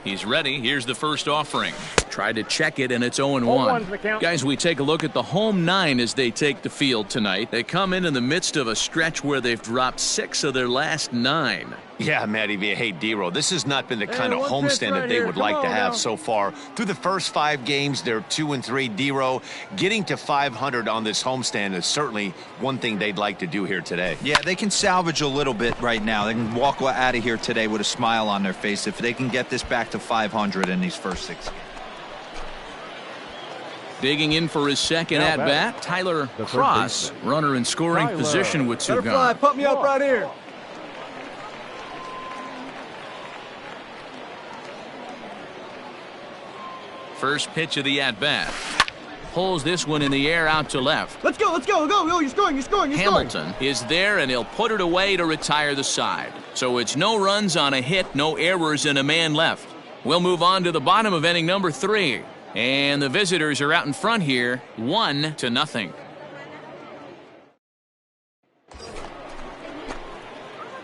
He's ready. Here's the first offering. Tried to check it, and it's 0-1. Guys, we take a look at the home 9 as they take the field tonight. They come in the midst of a stretch where they've dropped 6 of their last 9. Yeah, Matty V. Hey, D-Row, this has not been the kind of homestand that they would like to have so far. Through the first 5 games, they're 2-3. D-Row, getting to 500 on this homestand is certainly one thing they'd like to do here today. Yeah, they can salvage a little bit right now. They can walk out of here today with a smile on their face if they can get this back to 500 in these first 6 games. Digging in for his second at-bat, Tyler Cross, runner in scoring position with 2 gone. Put me up right here. First pitch of the at-bat. Pulls this one in the air out to left. Let's go, go. You're scoring. Hamilton is there, and he'll put it away to retire the side. So it's no runs on a hit, no errors, and a man left. We'll move on to the bottom of inning number 3. And the visitors are out in front here, 1-0.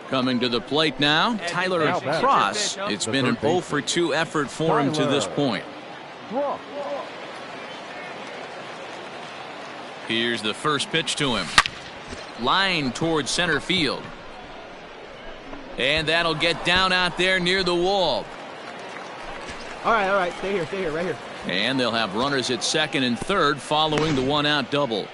Coming to the plate now, Tyler Cross. It's been an 0-for-2 effort for him to this point. Here's the first pitch to him. Line towards center field. And that'll get down out there near the wall. All right. Stay here, right here. And they'll have runners at second and third following the 1-out double.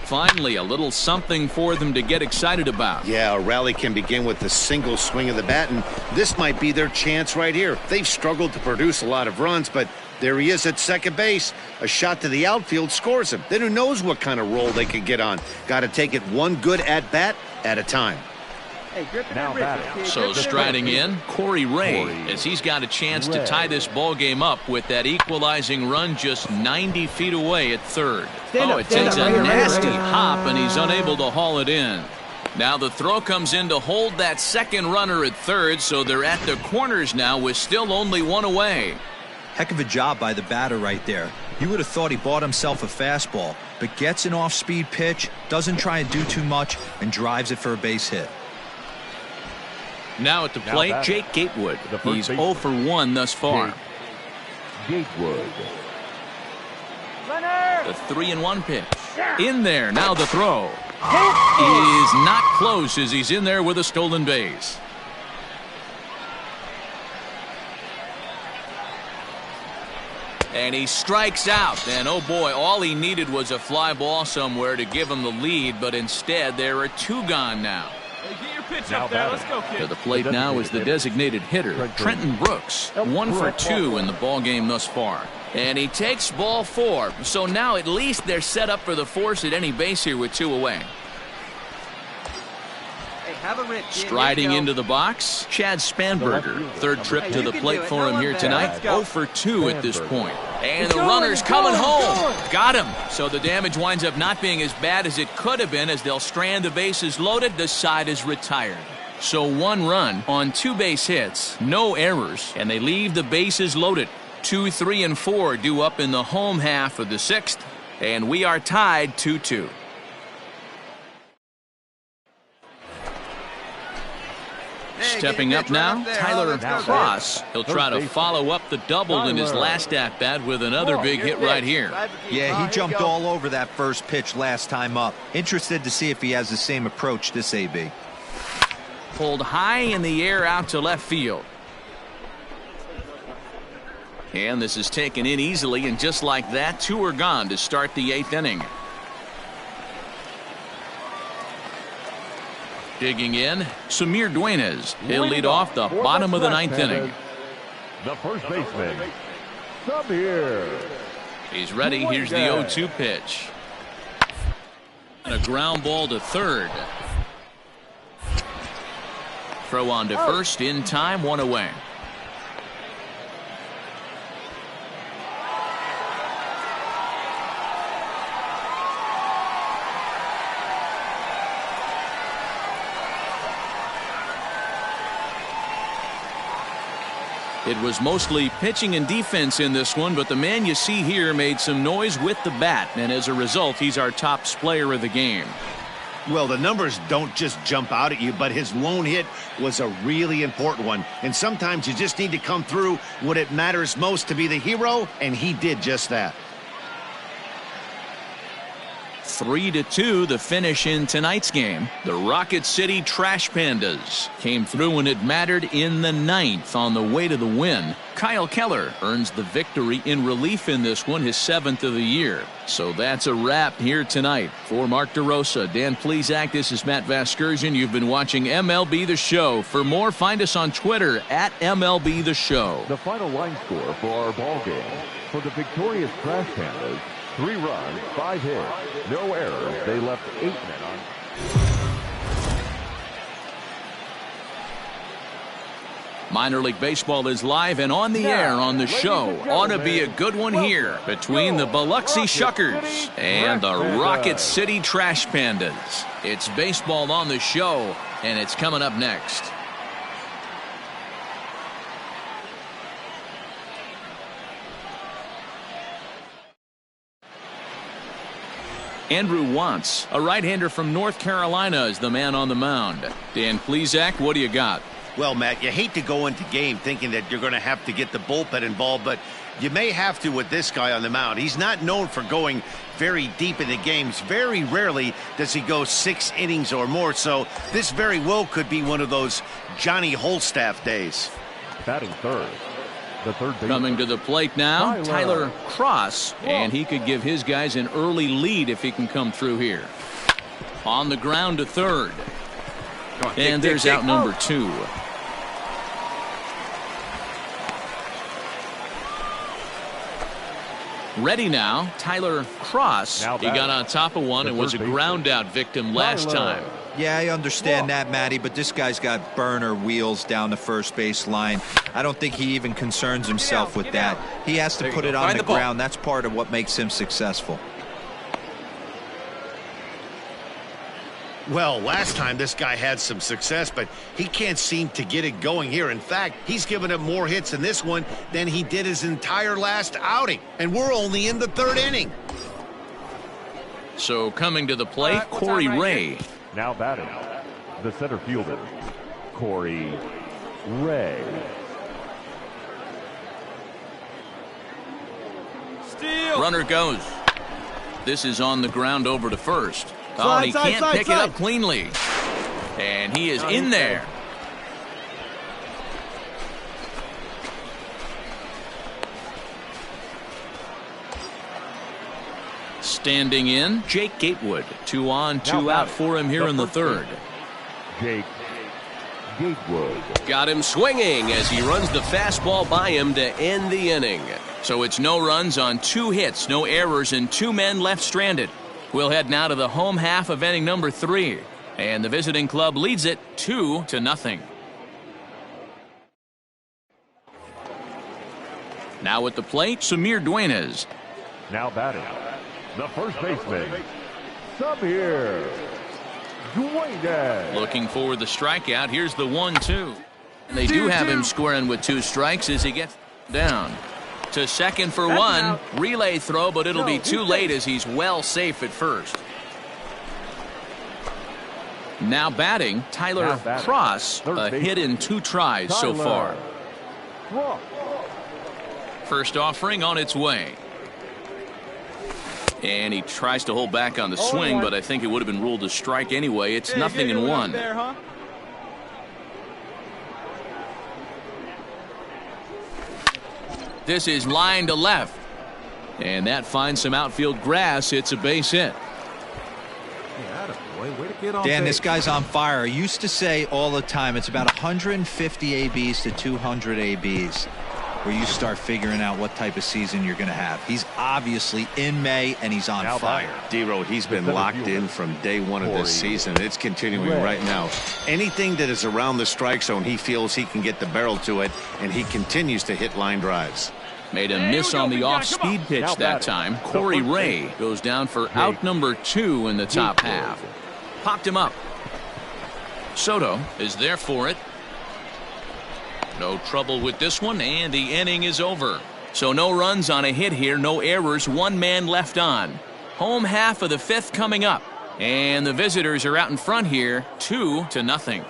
Finally, a little something for them to get excited about. Yeah, a rally can begin with a single swing of the bat, and this might be their chance right here. They've struggled to produce a lot of runs, but there he is at second base. A shot to the outfield scores him. Then who knows what kind of roll they could get on. Got to take it one good at-bat at a time. So striding in, Corey Ray, as he's got a chance to tie this ball game up with that equalizing run just 90 feet away at third. It takes a nasty hop, and he's unable to haul it in. Now the throw comes in to hold that second runner at third, so they're at the corners now with still only 1 away. Heck of a job by the batter right there. You would have thought he bought himself a fastball, but gets an off-speed pitch, doesn't try and do too much, and drives it for a base hit. Now at the plate, Jake Gatewood. He's 0 for 1 thus far. Gatewood. The 3-1 pitch. In there. Now the throw. Is not close as he's in there with a stolen base. And he strikes out. And oh boy, all he needed was a fly ball somewhere to give him the lead, but instead there are 2 gone now. Pitch up there. Let's go, kid. To the plate now is the designated hitter, Trenton Brooks. 1 for 2 in the ball game thus far. And he takes ball 4. So now at least they're set up for the force at any base here with 2 away. Striding into the box, Chad Spanberger. Third trip to the plate for him here tonight. 0 for 2 at this point. And the runner's coming home. Got him. So the damage winds up not being as bad as it could have been as they'll strand the bases loaded. The side is retired. So 1 run on 2 base hits, no errors, and they leave the bases loaded. 2, 3, and 4 due up in the home half of the 6th, and we are tied 2-2. Stepping up now, Tyler Cross. He'll try to follow up the double in his last at-bat with another big hit right here. Yeah, he jumped all over that first pitch last time up. Interested to see if he has the same approach this AB. Pulled high in the air out to left field. And this is taken in easily, and just like that, 2 are gone to start the 8th inning. Digging in, Samir Duenas. He'll lead off the bottom of the 9th inning. The first baseman, Samir. He's ready. Here's the 0-2 pitch. And a ground ball to third. Throw on to first in time, 1 away. It was mostly pitching and defense in this one, but the man you see here made some noise with the bat, and as a result, he's our top player of the game. Well, the numbers don't just jump out at you, but his lone hit was a really important one. And sometimes you just need to come through when it matters most to be the hero, and he did just that. 3-2 the finish in tonight's game. The Rocket City Trash Pandas came through when it mattered in the 9th on the way to the win. Kyle Keller earns the victory in relief in this one, his 7th of the year. So that's a wrap here tonight. For Mark DeRosa, Dan Plesac, this is Matt Vasgersian. You've been watching MLB The Show. For more, find us on Twitter at MLB The Show. The final line score for our ball game. For the victorious Trash Pandas, 3 runs, 5 hits, no errors. They left 8 men on. Minor League Baseball is live and on the air on the show. Ought to be a good one here between the Biloxi Shuckers and the Rocket City Trash Pandas. It's baseball on the show, and it's coming up next. Andrew Wantz, a right-hander from North Carolina, is the man on the mound. Dan Plesac, what do you got? Well, Matt, you hate to go into game thinking that you're going to have to get the bullpen involved, but you may have to with this guy on the mound. He's not known for going very deep in the games. Very rarely does he go 6 innings or more, so this very well could be one of those Johnny Holstaff days. Batting third. The third baseman. Coming to the plate now, Tyler Cross, and he could give his guys an early lead if he can come through here. On the ground to third. And there's out number 2. Ready now, Tyler Cross. He got on top of one and was a ground out victim last time. Yeah, I understand that, Matty, but this guy's got burner wheels down the first base line. I don't think he even concerns himself with that. He has to put it on the ground. That's part of what makes him successful. Well, last time this guy had some success, but he can't seem to get it going here. In fact, he's given up more hits in this one than he did his entire last outing. And we're only in the 3rd inning. So coming to the plate, Corey Ray. Now batting, the center fielder, Corey Ray. Steal. Runner goes. This is on the ground over to first. Oh, and he can't pick it up cleanly. And he is in there. Standing in, Jake Gatewood. 2 on, 2 out for him here in the 3rd. Jake Gatewood. Got him swinging as he runs the fastball by him to end the inning. So it's no runs on 2 hits, no errors, and 2 men left stranded. We'll head now to the home half of inning number 3. And the visiting club leads it 2-0. Now at the plate, Samir Duenas. Now batting, the first baseman, Samir Duenas. Looking for the strikeout. Here's the 1-2. They do have him squaring with 2 strikes as he gets down. To second for 1. Relay throw, but it'll be too late as he's well safe at first. Now batting, Tyler Cross. A hit in 2 tries so far. First offering on its way. And he tries to hold back on the swing, but I think it would have been ruled a strike anyway. It's 0-1. This is line to left. And that finds some outfield grass. It's a base hit. Dan, this guy's on fire. I used to say all the time it's about 150 ABs to 200 ABs where you start figuring out what type of season you're going to have. He's obviously in May, and he's on fire. D-Road, he's been locked in from day 1 of this season. It's continuing right now. Anything that is around the strike zone, he feels he can get the barrel to it, and he continues to hit line drives. Made a miss on the off-speed pitch that time. Corey Ray goes down for out number 2 in the top half. Popped him up. Soto is there for it. No trouble with this one, and the inning is over. So no runs on a hit here, no errors, 1 man left on. Home half of the 5th coming up. And the visitors are out in front here, 2-0.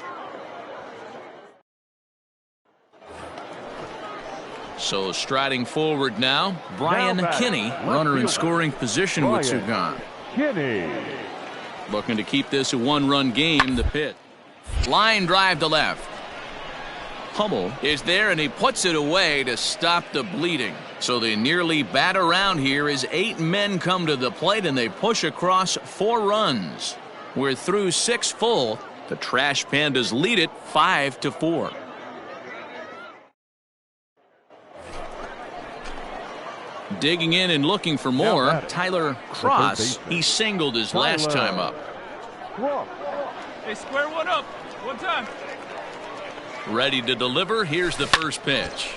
So striding forward now, Brian Kinney, runner in scoring position with Sugan. Kinney. Looking to keep this a one-run game, the pitch. Line drive to left. Hummel is there, and he puts it away to stop the bleeding. So they nearly bat around here as 8 men come to the plate, and they push across 4 runs. We're through 6 full. The Trash Pandas lead it 5-4. Digging in and looking for more, Tyler Cross. He singled his last time up. Hey, square one up. One time. Ready to deliver. Here's the first pitch.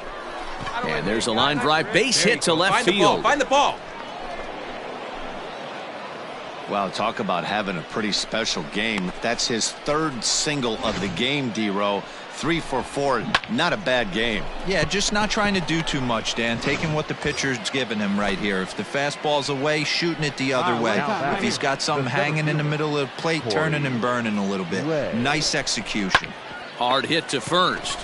And there's a line drive. Base hit to left field. Find the ball. Wow, talk about having a pretty special game. That's his 3rd single of the game, D-Row. 3 for 4. Not a bad game. Yeah, just not trying to do too much, Dan. Taking what the pitcher's giving him right here. If the fastball's away, shooting it the other way. If he's got something hanging in the middle of the plate, turning and burning a little bit. Nice execution. Hard hit to first.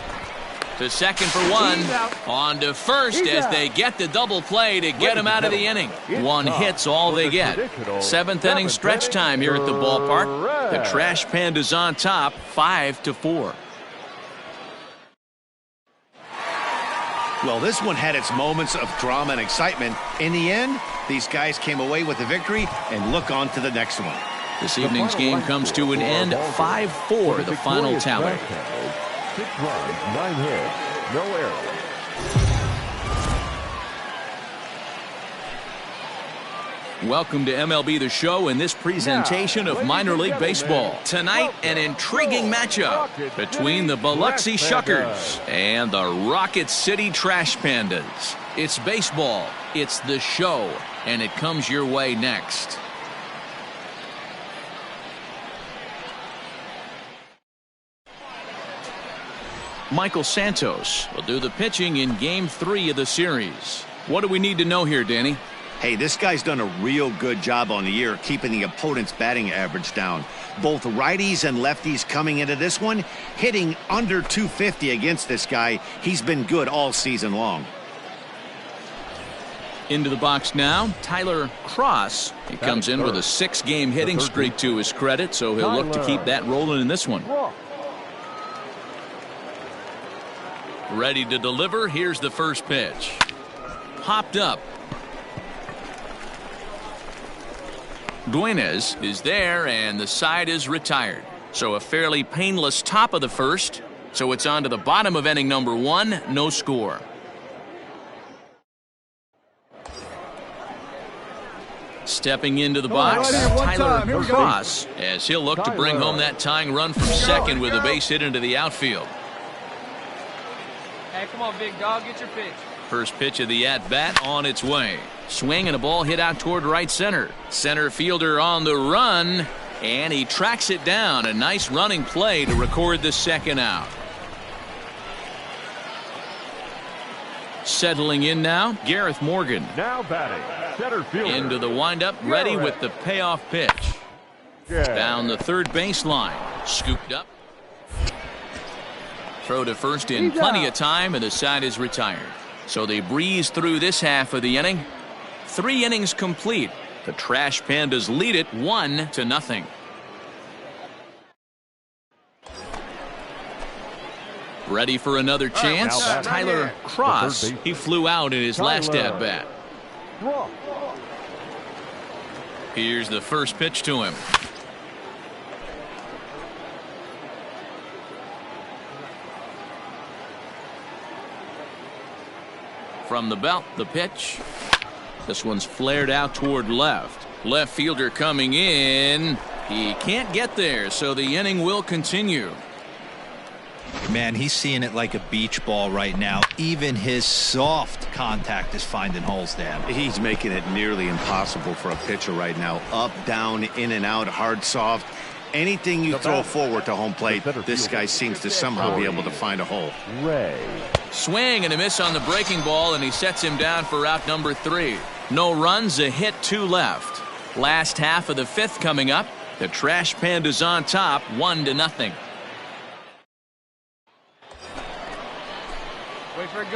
To second for 1. On to first as they get the double play to get him out of the inning. 1 hit's all they get. 7th inning stretch time here at the ballpark. The Trash Pandas on top, 5-4. Well, this one had its moments of drama and excitement. In the end, these guys came away with the victory and look on to the next one. This evening's game comes to an end, 5-4, the final tally. 6 runs, 9 hits, no errors. Welcome to MLB The Show and this presentation of minor league baseball. Tonight, an intriguing matchup between the Biloxi Shuckers and the Rocket City Trash Pandas. It's baseball, it's the show, and it comes your way next. Michael Santos will do the pitching in Game 3 of the series. What do we need to know here, Danny? Hey, this guy's done a real good job on the year keeping the opponent's batting average down. Both righties and lefties coming into this one, hitting under 250 against this guy. He's been good all season long. Into the box now, Tyler Cross. He comes in with a 6-game hitting streak to his credit, so he'll look to keep that rolling in this one. Ready to deliver. Here's the first pitch. Popped up. Duenas is there, and the side is retired. So a fairly painless top of the first. So it's on to the bottom of inning number 1. No score. Stepping into the box, Tyler Cross, as he'll look to bring home that tying run from second with a base hit into the outfield. Hey, come on, big dog. Get your pitch. First pitch of the at-bat on its way. Swing and a ball hit out toward right center. Center fielder on the run, and he tracks it down. A nice running play to record the second out. Settling in now, Gareth Morgan. Now batting, center fielder. Into the windup, ready with the payoff pitch. Down the third baseline, scooped up. Throw to first in plenty of time, and the side is retired. So they breeze through this half of the inning. 3 innings complete. The Trash Pandas lead it 1-0. Ready for another chance. Tyler Cross. He flew out in his last at-bat. Here's the first pitch to him. From the belt, the pitch. This one's flared out toward left. Left fielder coming in. He can't get there, so the inning will continue. Man, he's seeing it like a beach ball right now. Even his soft contact is finding holes, Dan. He's making it nearly impossible for a pitcher right now. Up, down, in and out, hard, soft. Anything you throw forward to home plate, this guy seems to somehow be able to find a hole. Swing and a miss on the breaking ball, and he sets him down for out number 3. No runs, a hit, 2 left. Last half of the 5th coming up. The Trash Pandas on top, 1-0.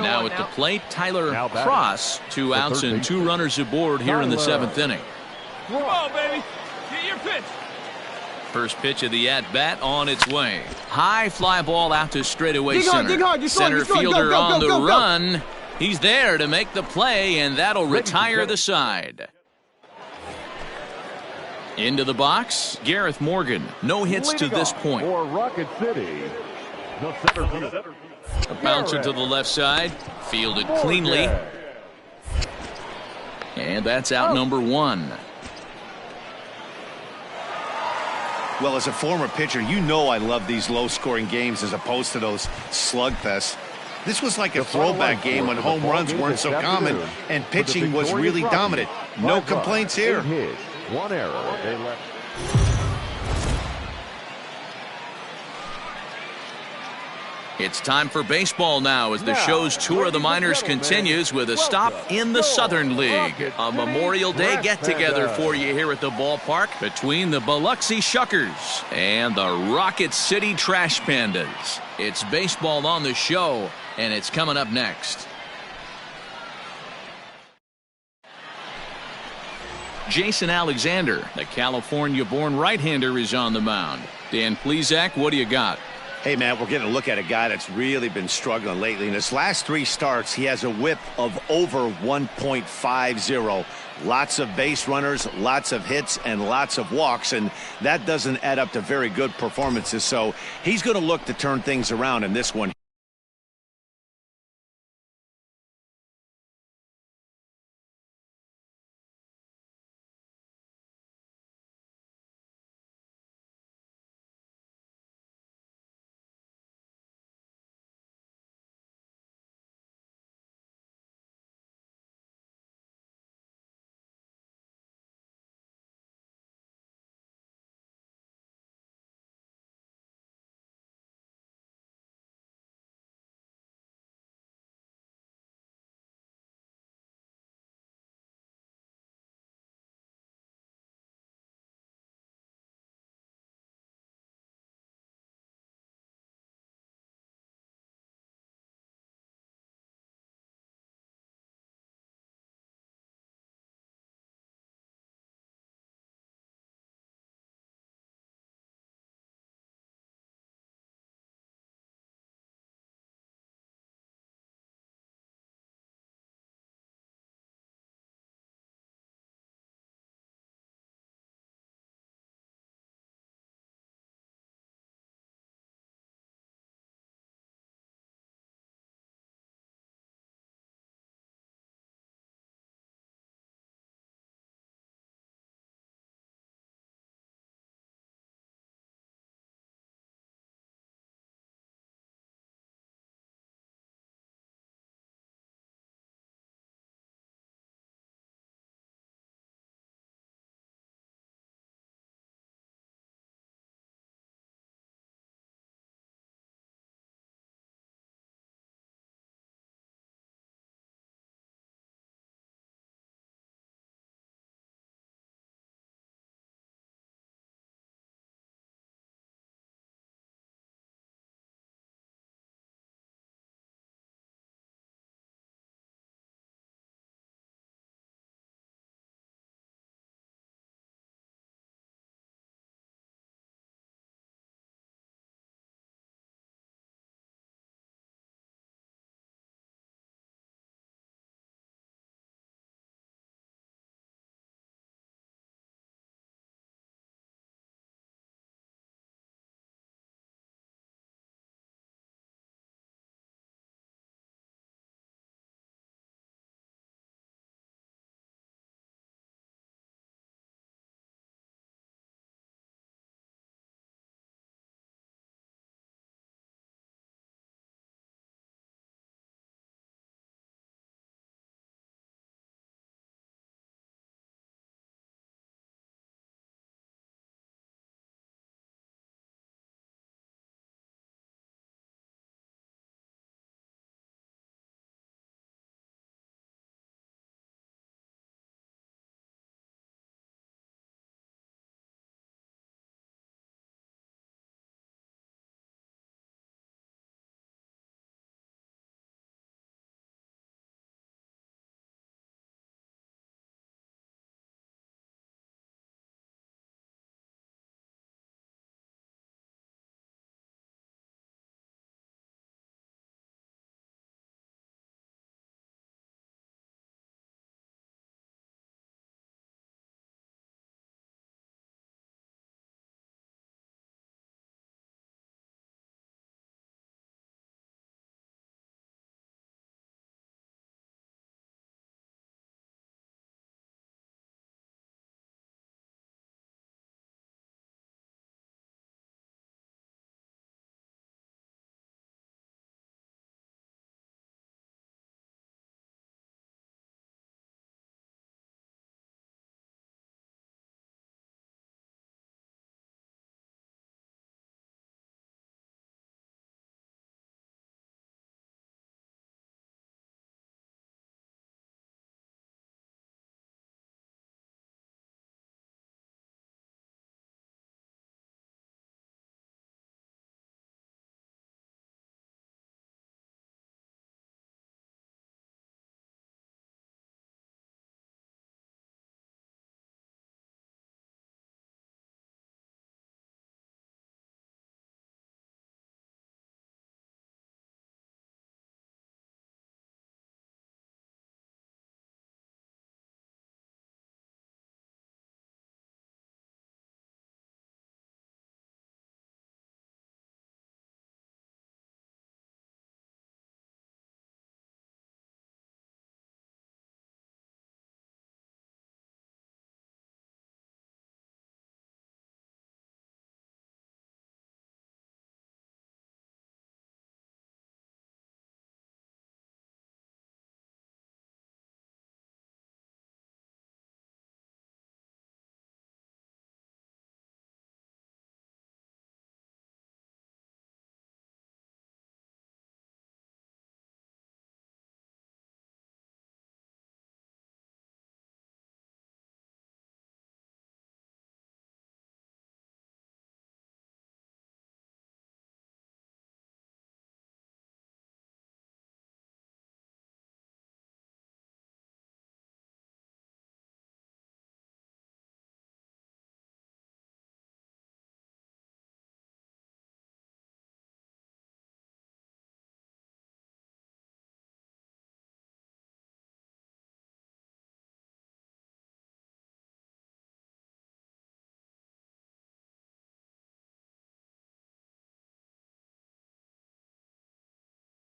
Now at the plate, Tyler Cross. 2 outs and 2 runners aboard here in the 7th inning. Come on, baby. Get your pitch. First pitch of the at-bat on its way. High fly ball out to straightaway center. Dig hard, Center fielder on the run. He's there to make the play, and that'll retire the side. Into the box, Gareth Morgan. No hits to this point. For Rocket City, the center fielder. A bouncer to the left side. Fielded cleanly. And that's out number 1. Well, as a former pitcher, you know I love these low-scoring games as opposed to those slugfests. This was like a throwback game when home runs weren't so common and pitching was really dominant. No complaints here. 1 error. They left. It's time for baseball now as the show's tour of the minors continues with a stop in the Southern League. A Memorial Day get-together for you here at the ballpark between the Biloxi Shuckers and the Rocket City Trash Pandas. It's baseball on the show, and it's coming up next. Jason Alexander, the California-born right-hander, is on the mound. Dan Plesac, what do you got? Hey, man, we're getting a look at a guy that's really been struggling lately. In his last 3 starts, he has a whip of over 1.50. Lots of base runners, lots of hits, and lots of walks, and that doesn't add up to very good performances. So he's going to look to turn things around in this one.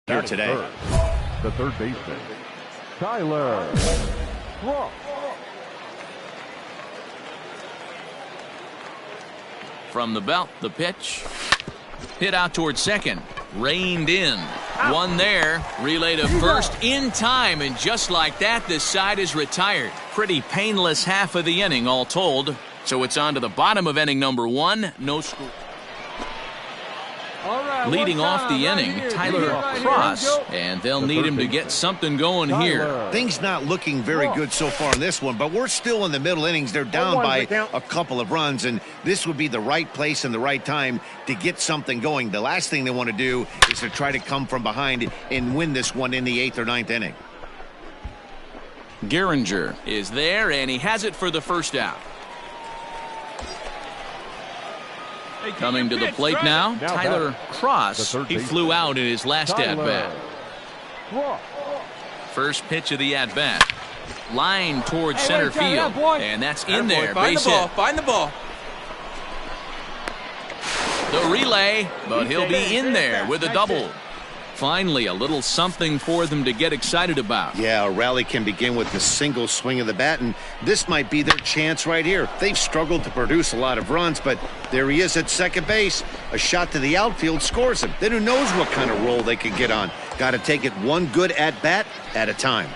here today. The third baseman, Tyler Ross. From the belt, the pitch. Hit out towards second. Reined in. One there. Relay to first in time. And just like that, this side is retired. Pretty painless half of the inning, all told. So it's on to the bottom of inning number 1. No score. Leading off the inning, Tyler Cross, and they'll need him to get something going here. Things not looking very good so far in this one, but we're still in the middle innings. They're down by a couple of runs, and this would be the right place and the right time to get something going. The last thing they want to do is to try to come from behind and win this one in the 8th or 9th inning. Gehringer is there, and he has it for the first out. Coming to the plate now, Tyler Cross. He flew out in his last at-bat. First pitch of the at-bat. Line towards center field, and that's in there. Base hit. Find the ball. The relay, but he'll be in there with a double. Finally, a little something for them to get excited about. Yeah, a rally can begin with the single swing of the bat, and this might be their chance right here. They've struggled to produce a lot of runs, but there he is at second base. A shot to the outfield scores him. Then who knows what kind of roll they could get on. Got to take it one good at-bat at a time.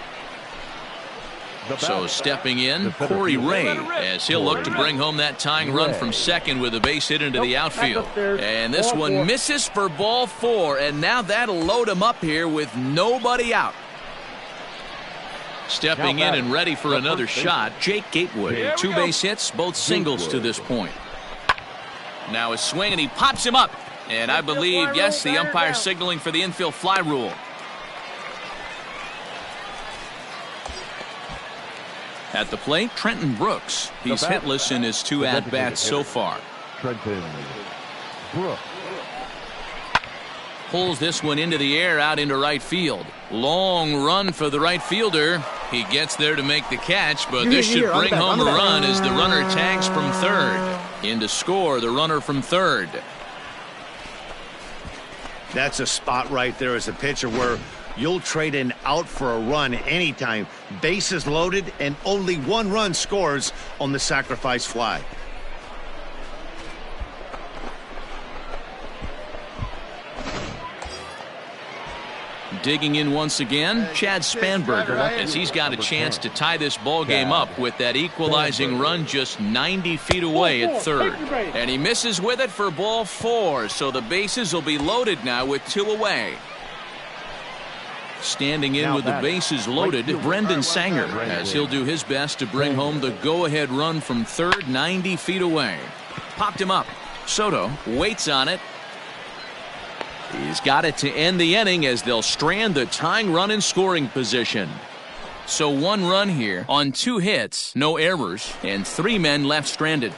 So stepping in, Corey Ray, as he'll look to bring home that tying run from second with a base hit into the outfield. And this one misses for ball 4, and now that'll load him up here with nobody out. Stepping in and ready for another shot, Jake Gatewood. 2 base hits, both singles to this point. Now a swing, and he pops him up. And I believe, yes, the umpire signaling for the infield fly rule. At the plate, Trenton Brooks. He's hitless in his 2 at-bats so far. Trenton Brooks. Pulls this one into the air out into right field. Long run for the right fielder. He gets there to make the catch, but this should bring home a run as the runner tags from third. In to score the runner from third. That's a spot right there as a pitcher where you'll trade an out for a run anytime. Bases loaded, and only 1 run scores on the sacrifice fly. Digging in once again, Chad Spanberger, as he's got a chance to tie this ball game up with that equalizing run just 90 feet away at third. And he misses with it for ball 4, so the bases will be loaded now with 2 away. Standing in with the bases loaded, Brendan Sanger, as he'll do his best to bring home the go-ahead run from third, 90 feet away. Popped him up. Soto waits on it. He's got it to end the inning as they'll strand the tying run in scoring position. So 1 run here on 2 hits, no errors, and 3 men left stranded.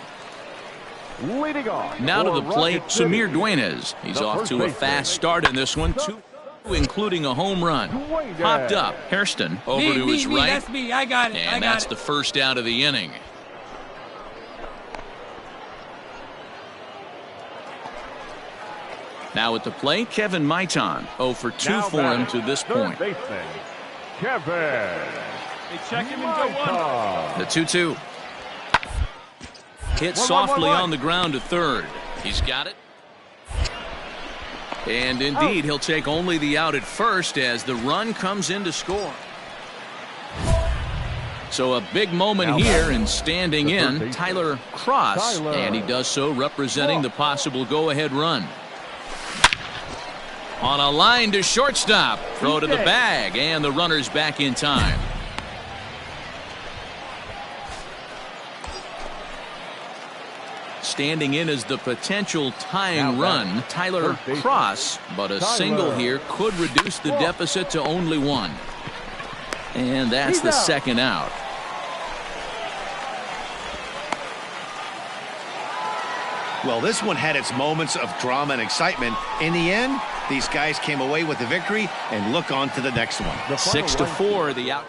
Leading off. Now to the plate, Samir Duenas. He's off to a fast start in this one, 2, including a home run. Popped up. Hairston over to his right. That's me. I got it. And that's the first out of the inning. Now at the plate, Kevin Maitan. 0 for 2 for him to this point. Kevin. Hey, check him and go 1. The 2-2. Hit softly on the ground to third. He's got it. And indeed, he'll take only the out at first as the run comes in to score. So a big moment here, and standing in, Tyler Cross. And he does so representing the possible go-ahead run. On a line to shortstop. Throw to the bag, and the runner's back in time. Standing in as the potential tying run, Tyler Cross, but a single here could reduce the deficit to only 1. And that's the second out. Well, this one had its moments of drama and excitement. In the end, these guys came away with the victory and look on to the next one. 6-4, the out.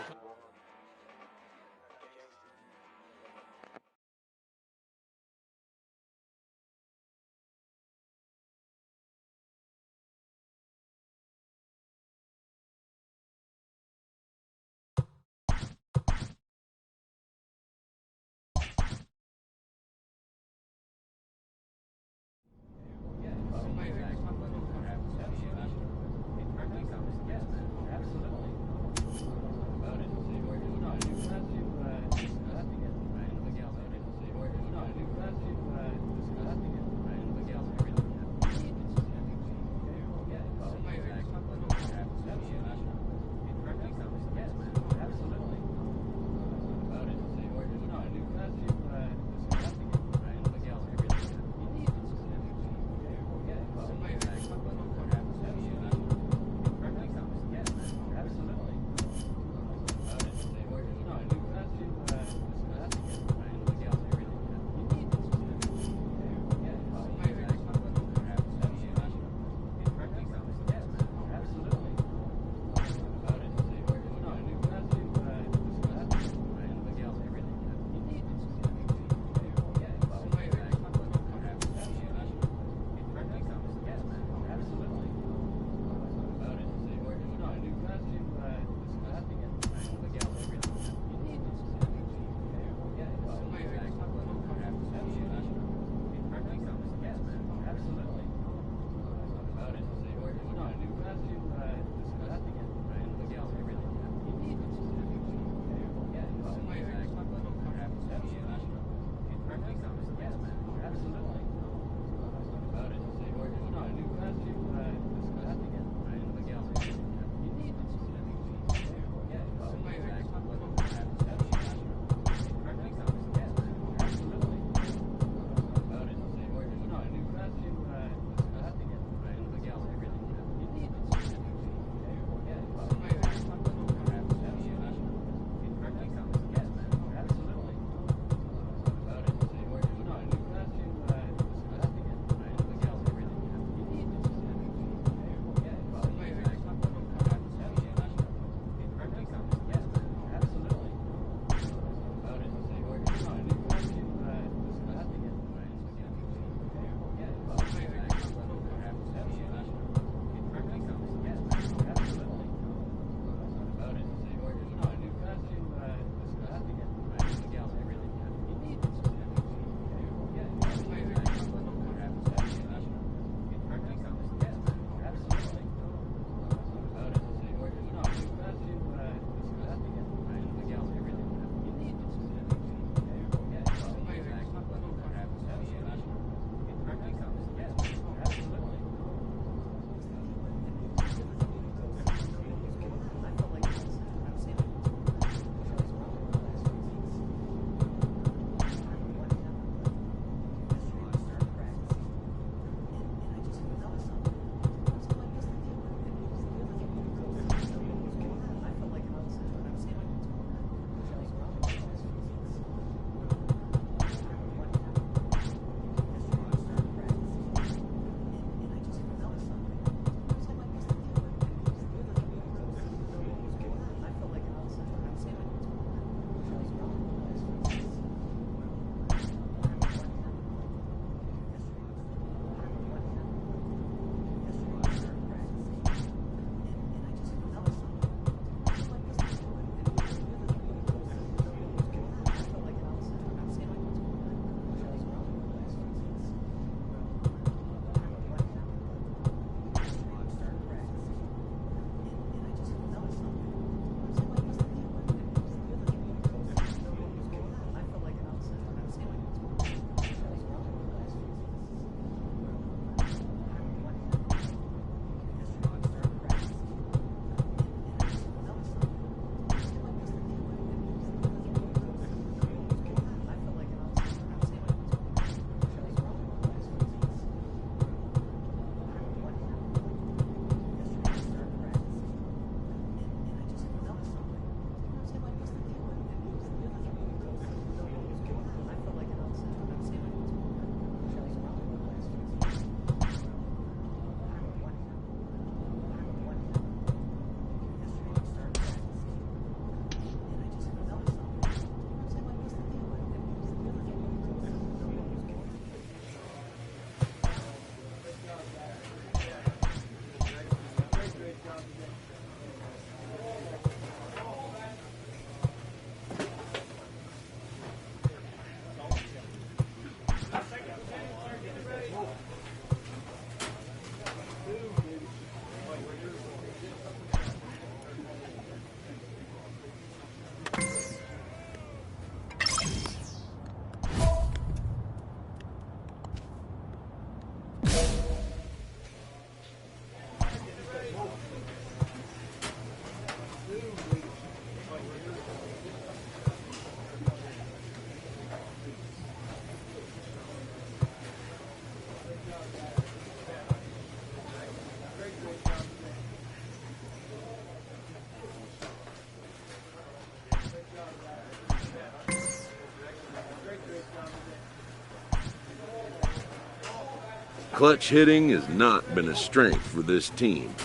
Clutch hitting has not been a strength for this team,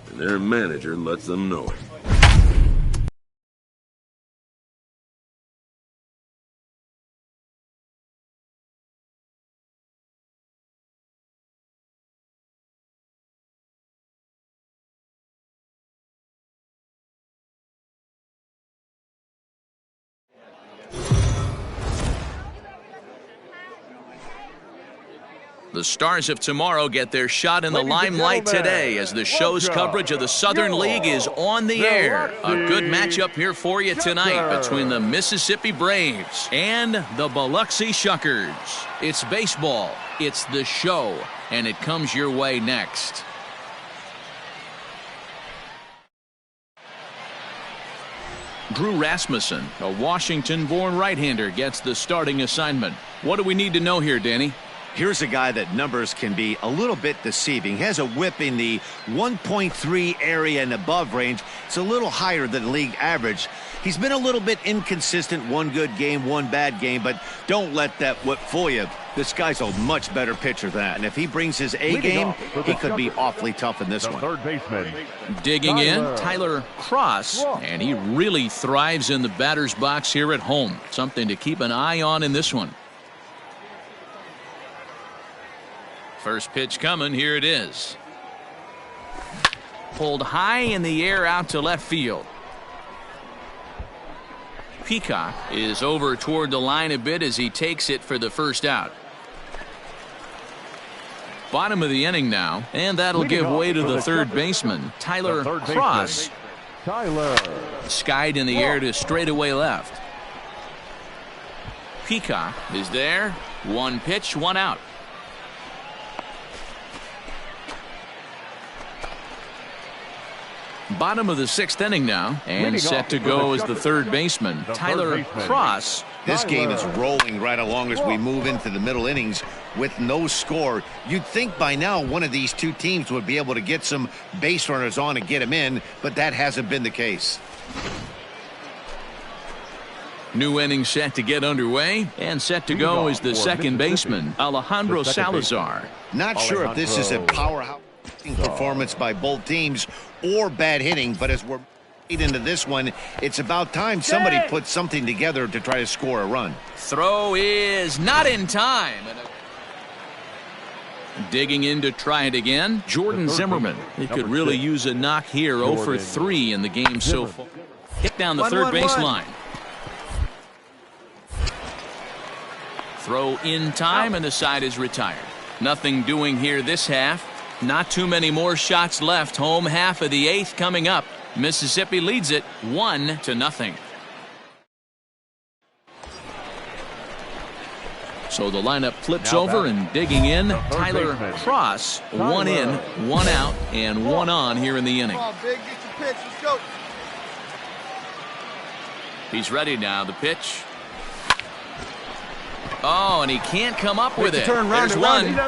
and their manager lets them know it. The stars of tomorrow get their shot in the limelight today as the show's coverage of the Southern League is on the air. A good matchup here for you tonight between the Mississippi Braves and the Biloxi Shuckers. It's baseball, it's the show, and it comes your way next. Drew Rasmussen, a Washington-born right-hander, gets the starting assignment. What do we need to know here, Danny? Here's a guy that numbers can be a little bit deceiving. He has a whip in the 1.3 area and above range. It's a little higher than league average. He's been a little bit inconsistent. One good game, one bad game, but don't let that whip fool you. This guy's a much better pitcher than that. And if he brings his A game, he could be awfully tough in this one. Third baseman. Digging in, Tyler Cross, and he really thrives in the batter's box here at home. Something to keep an eye on in this one. First pitch coming, here it is. Pulled high in the air out to left field. Peacock is over toward the line a bit as he takes it for the first out. Bottom of the inning now, and that'll give way to the third baseman, Tyler Cross. Skied in the air to straightaway left. Peacock is there. One pitch, one out. Bottom of the sixth inning now, and set to go as the third baseman, Tyler Cross. This game is rolling right along as we move into the middle innings with no score. You'd think by now one of these two teams would be able to get some base runners on and get them in, but that hasn't been the case. New inning set to get underway, and set to go is the second baseman, Alejandro Salazar. Not sure if this is a powerhouse performance by both teams or bad hitting, but as we're into this one, it's about time somebody puts something together to try to score a run. Throw is not in time. Digging in to try it again, Jordan Zimmerman. He could really use a knock here. 0 for 3 in the game so far. Hit down the third baseline. Throw in time, and the side is retired. Nothing doing here this half. Not too many more shots left. Home half of the eighth coming up. Mississippi leads it 1-0. So the lineup flips over, and digging in, Tyler Cross. 1 in, 1 out, and 1 on here in the inning. Come on, Big, get your pitch. Let's go. He's ready now. The pitch. Oh, and he can't come up with it. There's one.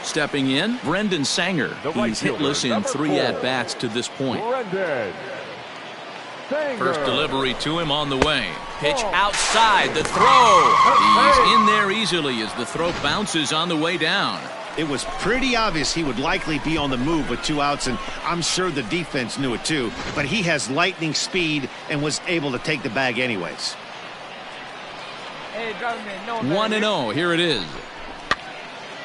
Stepping in, Brendan Sanger. He's hitless in 3 at-bats to this point. First delivery to him on the way. Pitch outside, the throw. He's in there easily as the throw bounces on the way down. It was pretty obvious he would likely be on the move with 2 outs, and I'm sure the defense knew it too, but he has lightning speed and was able to take the bag anyways. 1-0, here it is.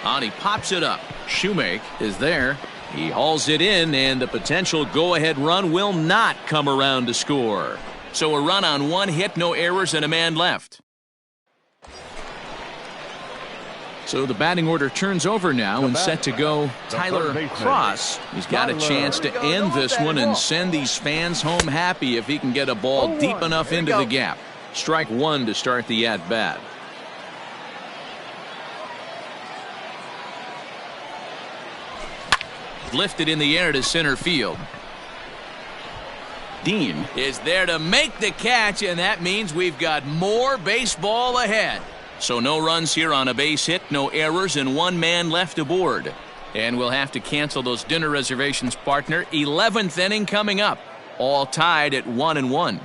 On, he pops it up. Shoemake is there. He hauls it in, and the potential go-ahead run will not come around to score. So a run on 1 hit, no errors, and a man left. So the batting order turns over now, and set to go Tyler Cross. He's got a chance to end this one and send these fans home happy if he can get a ball deep enough into the gap. Strike 1 to start the at-bat. Lifted in the air to center field. Dean is there to make the catch, and that means we've got more baseball ahead. So no runs here on a base hit, no errors, and 1 man left aboard. And we'll have to cancel those dinner reservations, partner. 11th inning coming up. All tied at 1-1.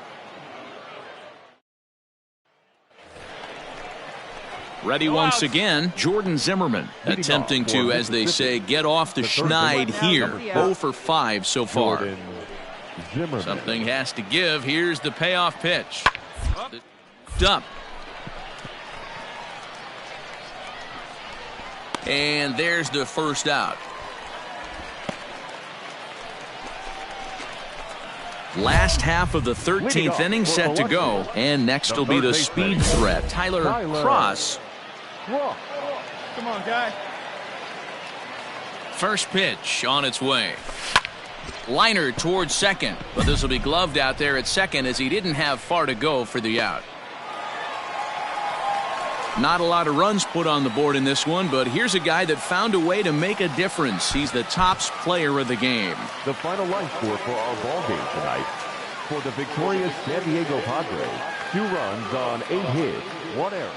Ready once again, Jordan Zimmerman, attempting to, as they say, get off the schneid here. 0 for 5 so far. Something has to give. Here's the payoff pitch. Up. And there's the first out. Last half of the 13th inning set to go. And next will be the speed threat, Tyler Cross. Come on, guy. First pitch on its way. Liner towards second, but this will be gloved out there at second as he didn't have far to go for the out. Not a lot of runs put on the board in this one, but here's a guy that found a way to make a difference. He's the tops player of the game. The final line score for our ball game tonight. For the victorious San Diego Padres, 2 runs on 8 hits, 1 error.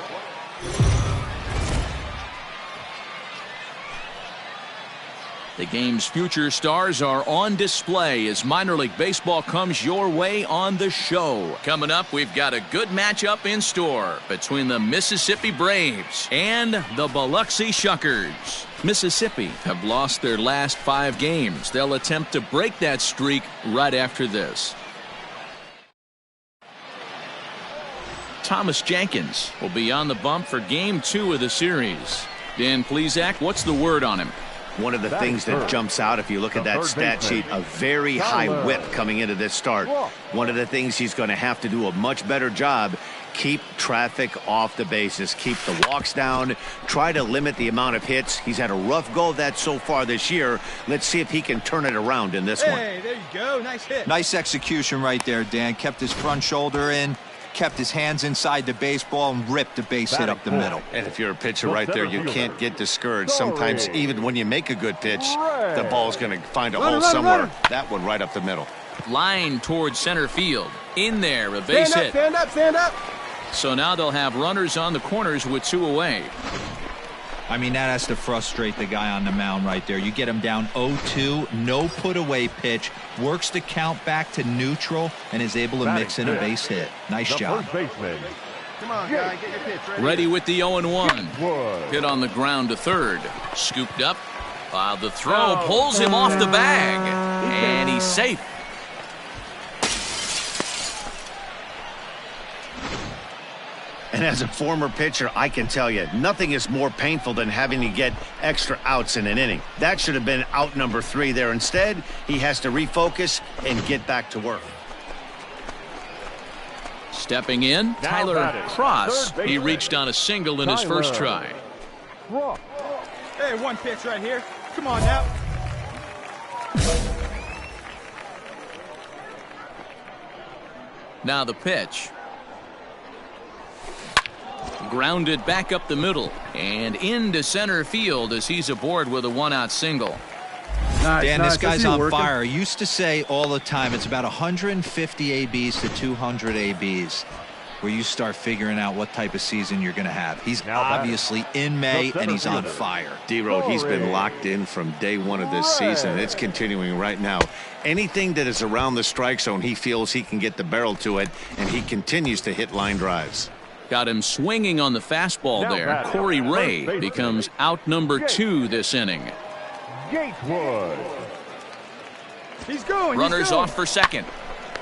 The game's future stars are on display as minor league baseball comes your way on the show. Coming up, we've got a good matchup in store between the Mississippi Braves and the Biloxi Shuckers. Mississippi have lost their last 5 games. They'll attempt to break that streak right after this. Thomas Jenkins will be on the bump for Game 2 of the series. Dan Plesac, what's the word on him? One of the things that jumps out if you look at that stat sheet, a very high whip coming into this start. One of the things he's going to have to do a much better job, keep traffic off the bases, keep the walks down, try to limit the amount of hits. He's had a rough go of that so far this year. Let's see if he can turn it around in this one. Hey, there you go. Nice hit. Nice execution right there, Dan. Kept his front shoulder in, kept his hands inside the baseball, and ripped the base hit up the middle. And if you're a pitcher right there, you can't get discouraged. Sometimes even when you make a good pitch, the ball's going to find a hole somewhere. That one right up the middle. Line towards center field. In there, a base hit. Stand up, stand up. So now they'll have runners on the corners with 2 away. I mean, that has to frustrate the guy on the mound right there. You get him down 0-2, no put-away pitch, works the count back to neutral, and is able to mix in a base hit. Nice job. Come on, guy, get your pitch ready with the 0-1. Hit on the ground to third. Scooped up. While the throw pulls him off the bag. And he's safe. And as a former pitcher, I can tell you, nothing is more painful than having to get extra outs in an inning. That should have been out number 3 there. Instead, he has to refocus and get back to work. Stepping in, Tyler Cross. He reached on a single in his first try. Hey, 1 pitch right here. Come on now. Now the pitch. Grounded back up the middle and into center field as he's aboard with a 1-out single. Dan, this guy's on fire. I used to say all the time it's about 150 ABs to 200 ABs where you start figuring out what type of season you're going to have. He's obviously in May and he's on fire. D-Road, he's been locked in from day 1 of this season. It's continuing right now. Anything that is around the strike zone, he feels he can get the barrel to it, and he continues to hit line drives. Got him swinging on the fastball there. Corey Ray becomes out number 2 this inning. Gatewood. He's going. Runners off for second.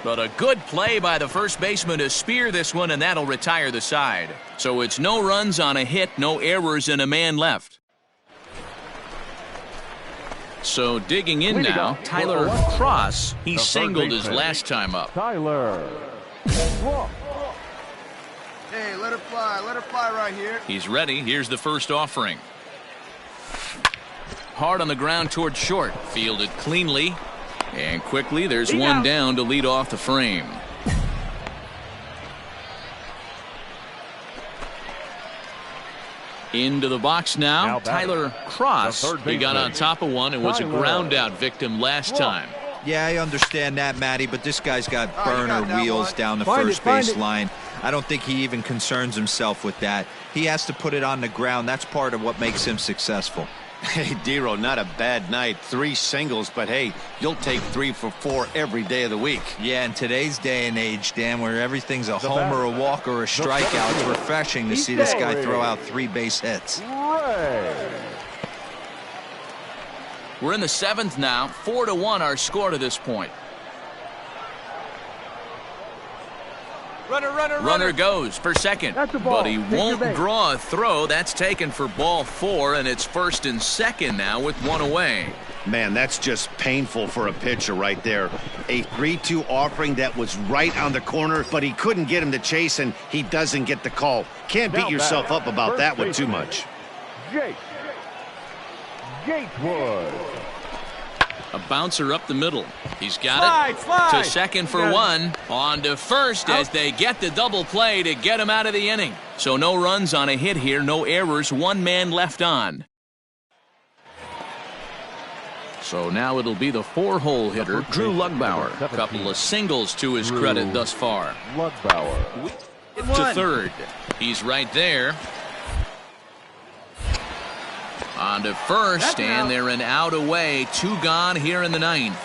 But a good play by the first baseman to spear this one, and that'll retire the side. So it's no runs on a hit, no errors, and a man left. So digging in now, Tyler Cross. He singled his last time up. Tyler. Hey, let her fly right here. He's ready. Here's the first offering. Hard on the ground toward short. Fielded cleanly. And quickly, there's one down to lead off the frame. Into the box now, Tyler Cross. He got on top of one and was a ground out victim last time. Yeah, I understand that, Matty, but this guy's got burner wheels down the first base line. I don't think he even concerns himself with that. He has to put it on the ground. That's part of what makes him successful. Hey, Dero, not a bad night. 3 singles, but hey, you'll take 3 for 4 every day of the week. Yeah, in today's day and age, Dan, where everything's a homer, a walk, or a strikeout, it's refreshing to see this guy throw out 3 base hits. We're in the 7th now. 4-1 our score to this point. Runner goes for second, but he won't draw a throw. That's taken for ball 4, and it's 1st and 2nd now with 1 away. Man, that's just painful for a pitcher right there. A 3-2 offering that was right on the corner, but he couldn't get him to chase, and he doesn't get the call. Can't beat yourself up about that one too much. Gatewood. A bouncer up the middle. He's got it to second for 1. On to first as they get the double play to get him out of the inning. So no runs on a hit here, no errors, 1 man left on. So now it'll be the 4-hole hitter, Drew Lugbauer. A couple of singles to his credit thus far. Lugbauer. To third. He's right there. On to first, and they're an out away. 2 gone here in the 9th.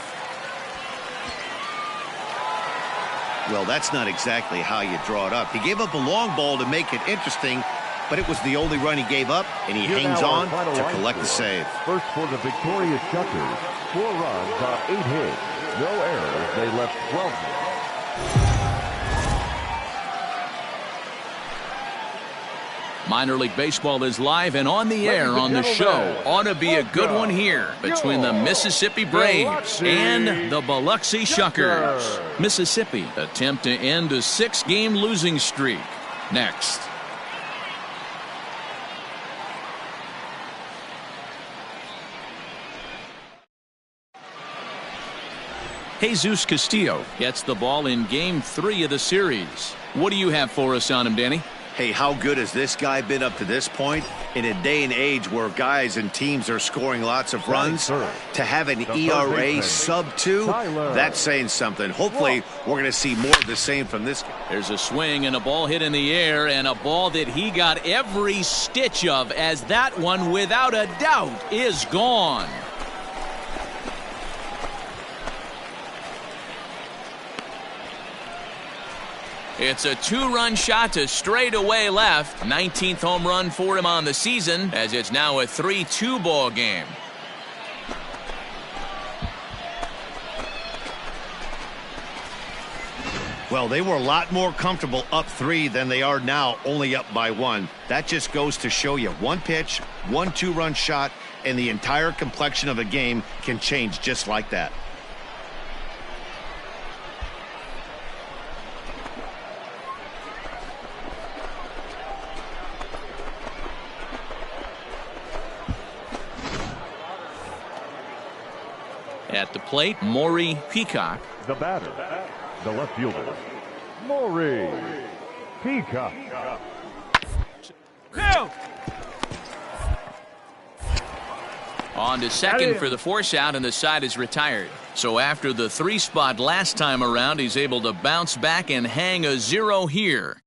Well, that's not exactly how you draw it up. He gave up a long ball to make it interesting, but it was the only run he gave up, and he hangs on to collect the save. First for the victorious Shuckers. 4 runs on 8 hits. No errors. They left 12 hits. Minor League Baseball is live and on the air on the show. Ought to be a good one here between the Mississippi Braves and the Biloxi Shuckers. Mississippi attempt to end a 6-game losing streak. Next. Jesus Castillo gets the ball in Game 3 of the series. What do you have for us on him, Danny? Hey, how good has this guy been up to this point? In a day and age where guys and teams are scoring lots of runs, to have an ERA sub-2, that's saying something. Hopefully, we're going to see more of the same from this guy. There's a swing and a ball hit in the air, and a ball that he got every stitch of, as that one, without a doubt, is gone. It's a 2-run shot to straightaway left. 19th home run for him on the season, as it's now a 3-2 ball game. Well, they were a lot more comfortable up 3 than they are now, only up by 1. That just goes to show you 1 pitch, 1 2-run shot, and the entire complexion of a game can change just like that. At the plate, Maury Peacock. The batter, the left fielder, Maury Peacock. On to second for the force out, and the side is retired. So after the 3 spot last time around, he's able to bounce back and hang a 0 here.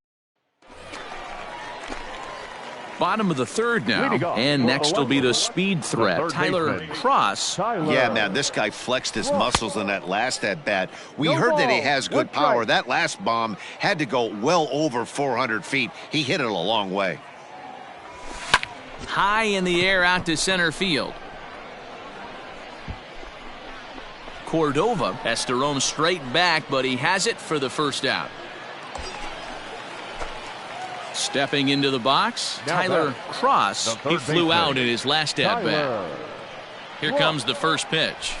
Bottom of the 3rd now, and next will be the speed threat, Tyler Cross. Yeah, man, this guy flexed his muscles in that last at-bat. We heard that he has good power. That last bomb had to go well over 400 feet. He hit it a long way. High in the air out to center field. Cordova has to roam straight back, but he has it for the first out. Stepping into the box, Tyler Cross. He flew out in his last at-bat. Here comes the first pitch.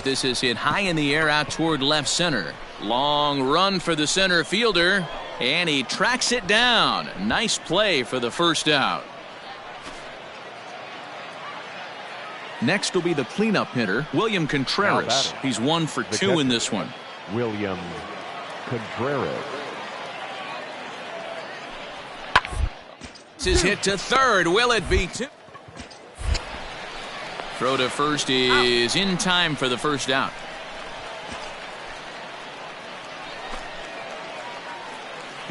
This is hit high in the air out toward left center. Long run for the center fielder, and he tracks it down. Nice play for the first out. Next will be the cleanup hitter, William Contreras. He's 1 for 2 in this one. William Contreras. This is hit to third. Will it be 2? Throw to first is in time for the first out.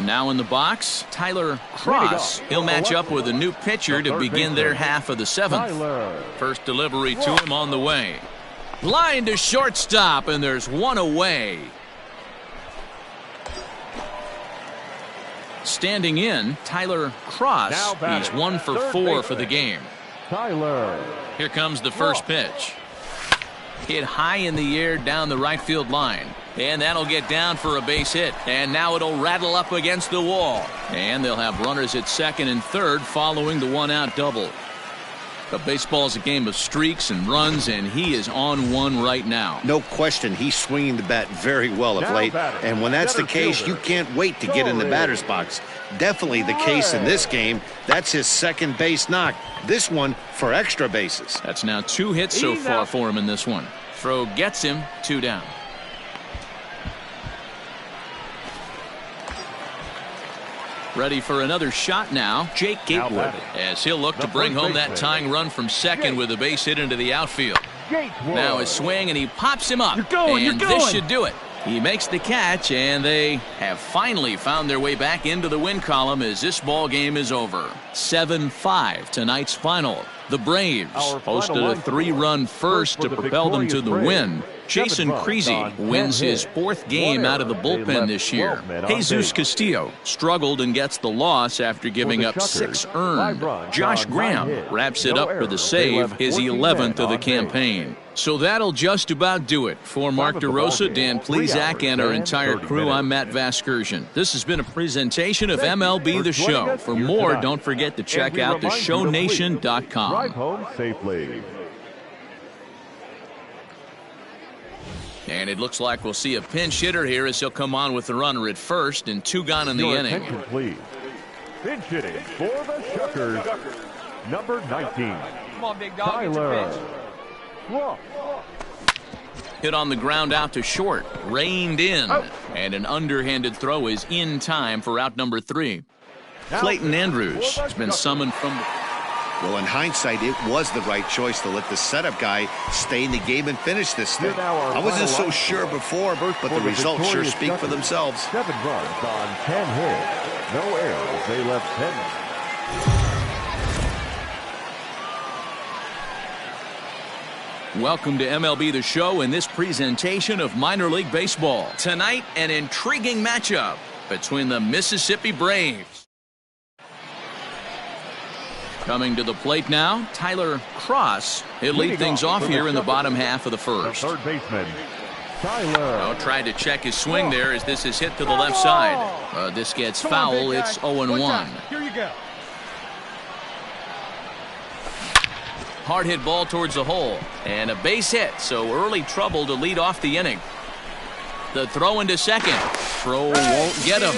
Now in the box, Tyler Cross. He'll match up with a new pitcher to begin their half of the 7th. First delivery to him on the way. Line to shortstop, and there's one away. Standing in, Tyler Cross. He's 1 for 4 for the game. Here comes the first pitch. Hit high in the air down the right field line. And that'll get down for a base hit. And now it'll rattle up against the wall. And they'll have runners at second and third following the 1-out double. But baseball's a game of streaks and runs, and he is on one right now. No question, he's swinging the bat very well of late. And when that's the case, you can't wait to get in the batter's box. Definitely the case in this game. That's his second base knock. This one for extra bases. That's now 2 hits so far for him in this one. Throw gets him, 2 down. Ready for another shot now, Jake Gatewood, as he'll look to bring home that tying run from second with a base hit into the outfield. Now his swing, and he pops him up. And this should do it. He makes the catch, and they have finally found their way back into the win column as this ball game is over. 7-5 tonight's final. The Braves posted a 3-run first to propel them to the win. Jason Creasy wins his 4th game out of the bullpen this year. Jesus Castillo struggled and gets the loss after giving up 6 earned. Josh Graham wraps it up for the save, his 11th of the campaign. So that'll just about do it. For Mark DeRosa, Dan Plesac, and our entire crew, I'm Matt Vasgersian. This has been a presentation of MLB The Show. For more, don't forget to check out theshownation.com. Drive home safely. And it looks like we'll see a pinch hitter here as he'll come on with the runner at first and 2 gone in the inning. Attention, please. Pinch hitting for the Shuckers, number 19, Come on, big dog. Tyler. Hit on the ground out to short, reined in, and an underhanded throw is in time for out number 3. Clayton Andrews has been summoned from the... Well, in hindsight, it was the right choice to let the setup guy stay in the game and finish this thing. I wasn't so sure before, but the results sure speak for themselves. 7 runs on 10 hits. No errors. They left 10. Welcome to MLB The Show in this presentation of minor league baseball. Tonight, an intriguing matchup between the Mississippi Braves. Coming to the plate now, Tyler Cross. He'll lead things off here in the bottom half of the first. Third baseman, Tyler. Tried to check his swing there as this is hit to the left side. This gets foul. It's 0-1. Here you go. Hard hit ball towards the hole. And a base hit, so early trouble to lead off the inning. The throw into second. Throw won't get him.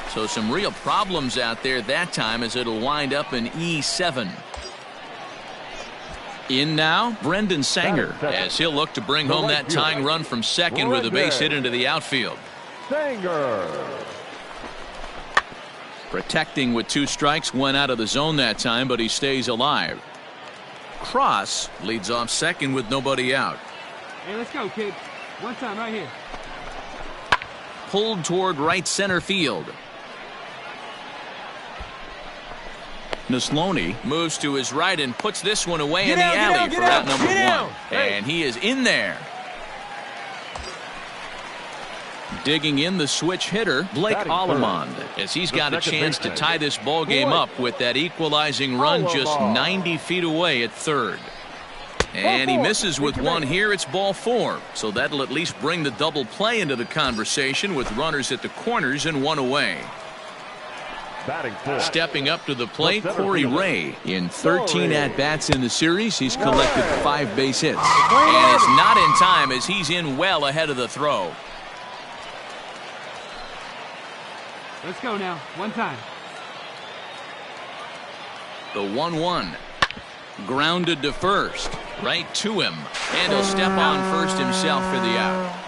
So some real problems out there that time as it'll wind up in E7. In now, Brendan Sanger, as he'll look to bring home that tying run from second with a base hit into the outfield. Sanger. Protecting with 2 strikes, went out of the zone that time, but he stays alive. Cross leads off second with nobody out. Hey, let's go, kid. One time right here. Pulled toward right center field. Nasloni moves to his right and puts this one away in the alley for out number 1. And he is in there. Digging in the switch hitter, Blake Allemond, as he's got a chance to tie this ball game up with that equalizing run just 90 feet away at third. And he misses with one here. It's ball 4. So that'll at least bring the double play into the conversation with runners at the corners and 1 away. Stepping up to the plate, Corey Ray. In 13 at-bats in the series, he's collected 5 base hits. And it's not in time as he's in well ahead of the throw. Let's go now. One time. The 1-1. Grounded to first. Right to him. And he'll step on first himself for the out.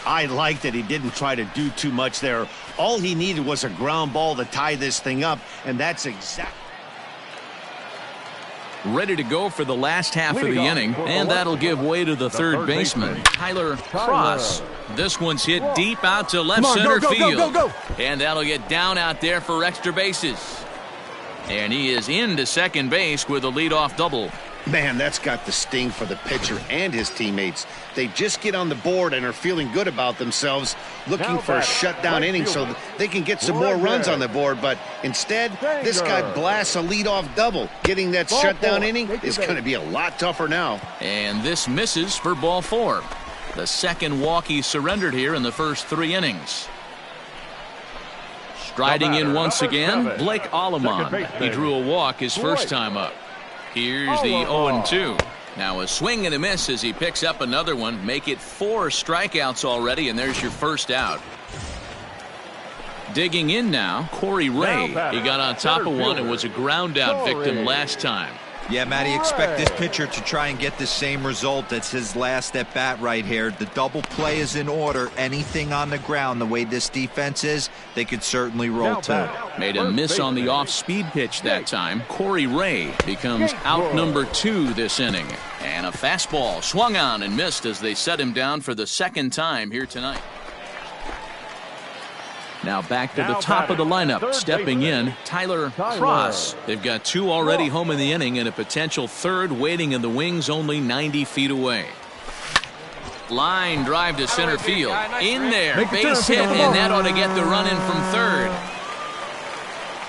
I like that he didn't try to do too much there. All he needed was a ground ball to tie this thing up, and that's exactly. ready to go for the last half of the inning, and that'll give way to the third baseman, Tyler Cross. This one's hit deep out to left center field. And that'll get down out there for extra bases. And he is into second base with a leadoff double. Man, that's got the sting for the pitcher and his teammates. They just get on the board and are feeling good about themselves, looking for a shutdown inning so that they can get some more runs on the board. But instead, this guy blasts a leadoff double. Getting that shutdown inning is going to be a lot tougher now. And this misses for ball 4. The second walk he surrendered here in the first 3 innings. Striding in once again, Blake Alleman. He drew a walk his first time up. Here's the 0-2. Now a swing and a miss as he picks up another one. Make it 4 strikeouts already, and there's your first out. Digging in now, Corey Ray. He got on top of one and was a ground out victim last time. Yeah, Matty, expect this pitcher to try and get the same result. That's his last at bat right here. The double play is in order. Anything on the ground, the way this defense is, they could certainly roll too. Made a miss on the off-speed pitch that time. Corey Ray becomes out number 2 this inning. And a fastball swung on and missed as they set him down for the second time here tonight. Now back to the top of the lineup. Stepping in, Tyler Cross. They've got 2 already home in the inning and a potential third waiting in the wings only 90 feet away. Line drive to center field. In there. Base hit, and that ought to get the run in from third.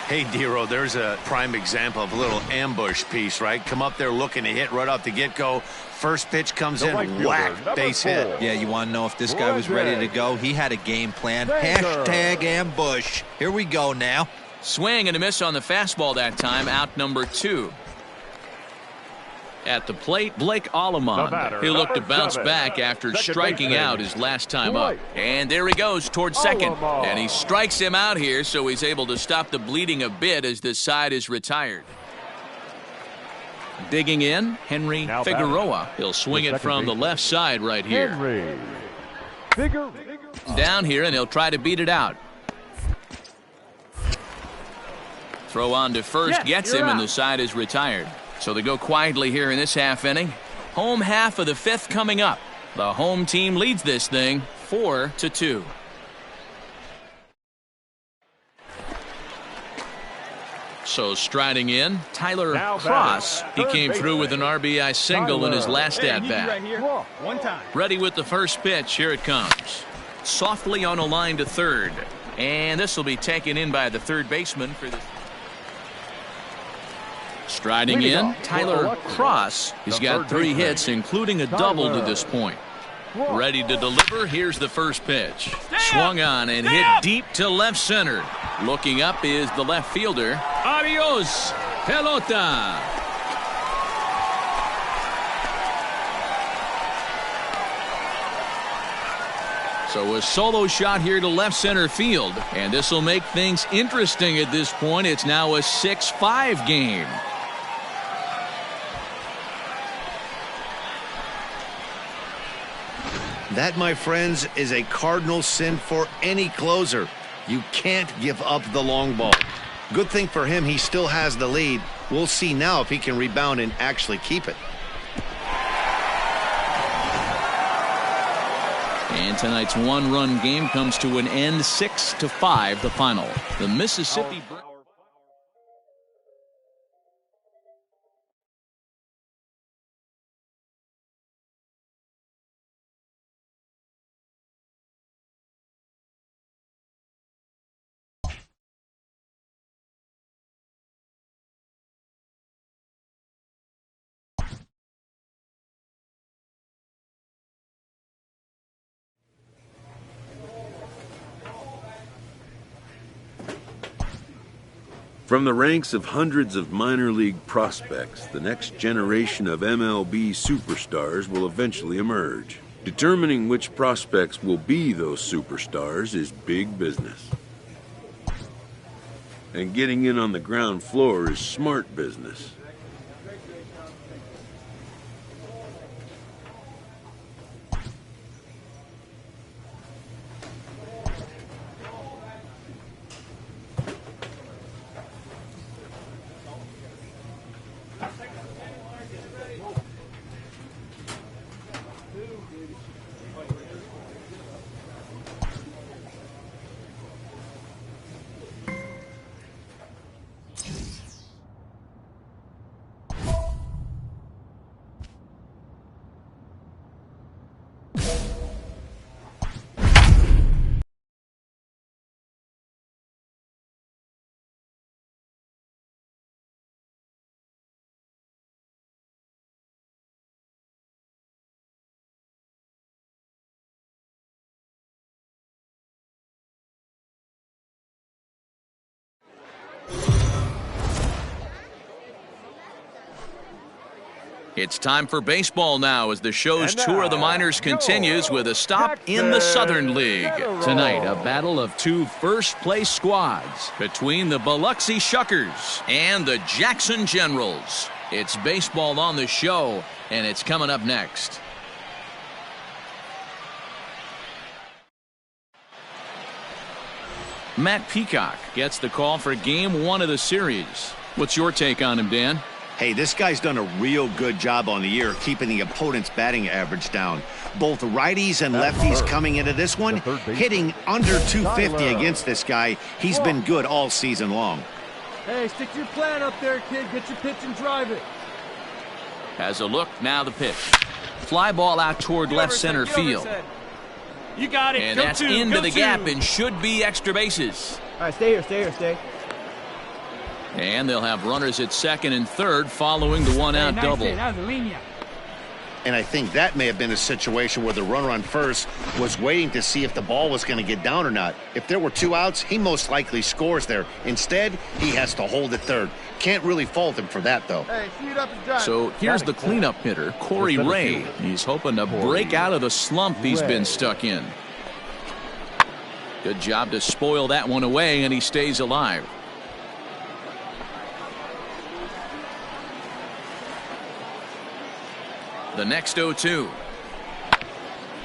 Hey, Dero, there's a prime example of a little ambush piece, right? Come up there looking to hit right off the get-go. First pitch comes in, whack, base hit. Yeah, you want to know if this guy was ready to go? He had a game plan. Hashtag ambush. Here we go now. Swing and a miss on the fastball that time. Out number 2. At the plate, Blake Alleman. He looked to bounce back after striking out his last time up. And there he goes towards second. And he strikes him out here, so he's able to stop the bleeding a bit as this side is retired. Digging in, Henry Figueroa. He'll swing it from the left side right here. Down here, and he'll try to beat it out. Throw on to first, gets him, and the side is retired. So they go quietly here in this half inning. Home half of the 5th coming up. The home team leads this thing 4-2. So striding in, Tyler Cross. He came through with an RBI single in his last at-bat. Ready with the first pitch. Here it comes. Softly on a line to third. And this will be taken in by the third baseman for the... Striding in, Tyler Cross. He's got 3 hits, including a double to this point. Ready to deliver. Here's the first pitch. Swung on and hit deep to left center. Looking up is the left fielder. Adios, pelota. So a solo shot here to left center field. And this will make things interesting at this point. It's now a 6-5 game. That, my friends, is a cardinal sin for any closer. You can't give up the long ball. Good thing for him, he still has the lead. We'll see now if he can rebound and actually keep it. And tonight's 1-run game comes to an end, 6-5 the final. The Mississippi... From the ranks of hundreds of minor league prospects, the next generation of MLB superstars will eventually emerge. Determining which prospects will be those superstars is big business. And getting in on the ground floor is smart business. It's time for baseball now as the show's tour of the minors continues with a stop in the Southern League. Tonight, a battle of two first-place squads between the Biloxi Shuckers and the Jackson Generals. It's baseball on the show, and it's coming up next. Matt Peacock gets the call for Game 1 of the series. What's your take on him, Dan? Hey, this guy's done a real good job on the year keeping the opponent's batting average down. Both righties and lefties coming into this one, hitting under 250 against this guy. He's been good all season long. Hey, stick to your plan up there, kid. Get your pitch and drive it. Has a look, now the pitch. Fly ball out toward left center field. You got it. And that's into the gap and should be extra bases. All right, stay here, stay here, stay. And they'll have runners at second and third following the one-out double. And I think that may have been a situation where the runner on first was waiting to see if the ball was going to get down or not. If there were two outs, he most likely scores there. Instead, he has to hold at third. Can't really fault him for that, though. Hey, speed up and drive. So here's the cleanup hitter, Corey Ray. He's hoping to break out of the slump he's been stuck in. Good job to spoil that one away, and he stays alive. The next 0-2.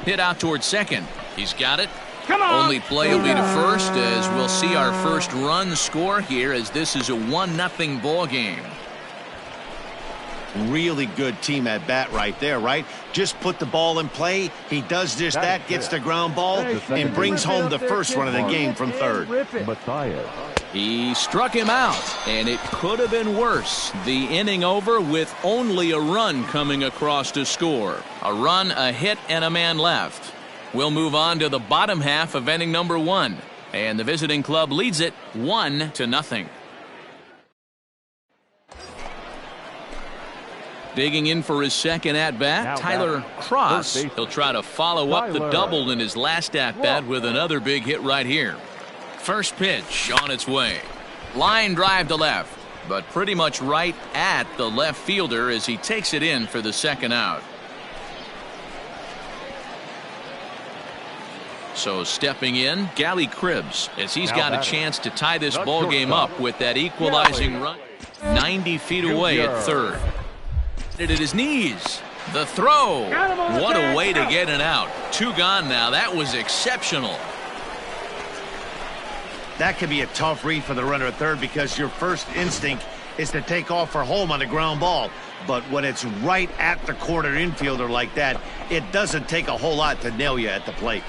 Hit out towards second. He's got it. Come on. Only play will be to first as we'll see our first run score here as this is a 1-0 ball game. Really good team at bat right there, right? Just put the ball in play. He does just that, gets the ground ball, and brings home the first run of the game from third. He struck him out, and it could have been worse. The inning over with only a run coming across to score. A run, a hit, and a man left. We'll move on to the bottom half of inning number 1. And the visiting club leads it 1-0. Digging in for his second at-bat, Tyler Cross. He'll try to follow up the double in his last at-bat with another big hit right here. First pitch on its way. Line drive to left, but pretty much right at the left fielder as he takes it in for the second out. So stepping in, Gally Cribbs, as he's got a chance to tie this ball game up with that equalizing run 90 feet away at third. At his knees. The throw. What a way to get it out. 2 gone now. That was exceptional. That could be a tough read for the runner at third because your first instinct is to take off for home on the ground ball. But when it's right at the corner infielder like that, it doesn't take a whole lot to nail you at the plate.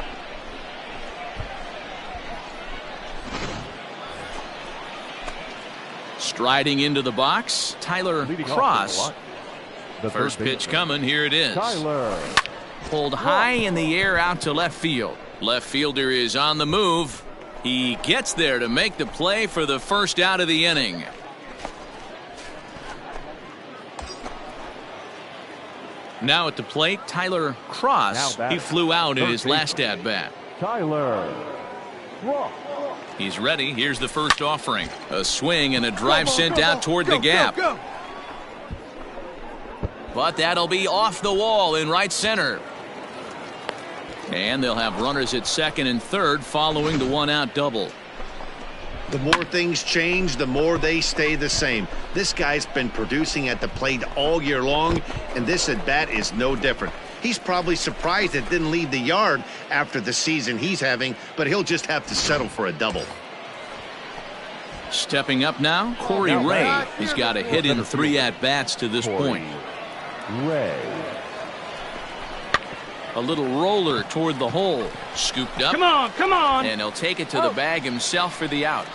Striding into the box, Tyler Cross. The first pitch coming. Here it is. Pulled high in the air out to left field. Left fielder is on the move. He gets there to make the play for the first out of the inning. Now at the plate, Tyler Cross. He flew out in his last at-bat. He's ready. Here's the first offering. A swing and a drive sent out toward the gap. But that'll be off the wall in right center. And they'll have runners at second and third following the one-out double. The more things change, the more they stay the same. This guy's been producing at the plate all year long, and this at-bat is no different. He's probably surprised it didn't leave the yard after the season he's having, but he'll just have to settle for a double. Stepping up now, Corey Ray. He's got a hit in 3 at-bats to this point. A little roller toward the hole. Scooped up. Come on, come on. And he'll take it to the bag himself for the out.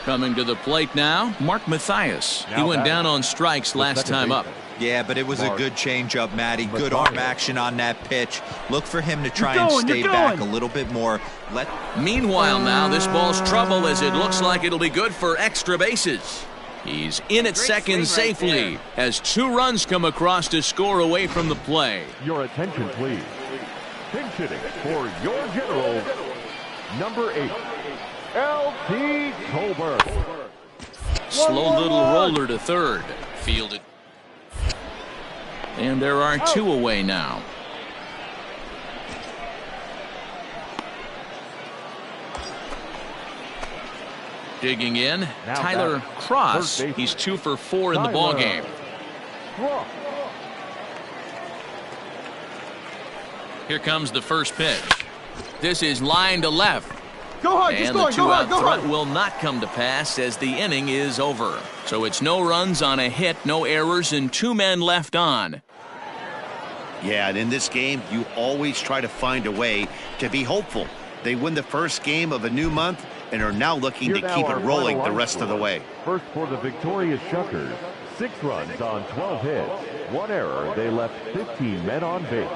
Coming to the plate now, Mark Mathias. He went down on strikes last time up. Yeah, but it was a good changeup, Matty. Good arm action on that pitch. Look for him to try and stay back a little bit more. Meanwhile now, this ball's trouble as it looks like it'll be good for extra bases. He's in at second safely as 2 runs come across to score away from the play. Your attention, please. Pinch hitting for your Generals, number 8, L.T. Tolbert. Slow little roller to third. Fielded. And there are 2 away now. Digging in, Tyler Cross. He's 2 for 4 in the ball game. Here comes the first pitch. This is line to left. Go hard, and the 2-out threat will not come to pass as the inning is over. So it's no runs on a hit, no errors, and 2 men left on. Yeah, and in this game, you always try to find a way to be hopeful. They win the first game of a new month and are now looking to keep it rolling the rest of the way. First for the victorious Shuckers, 6 runs on 12 hits, 1 error. They left 15 men on base.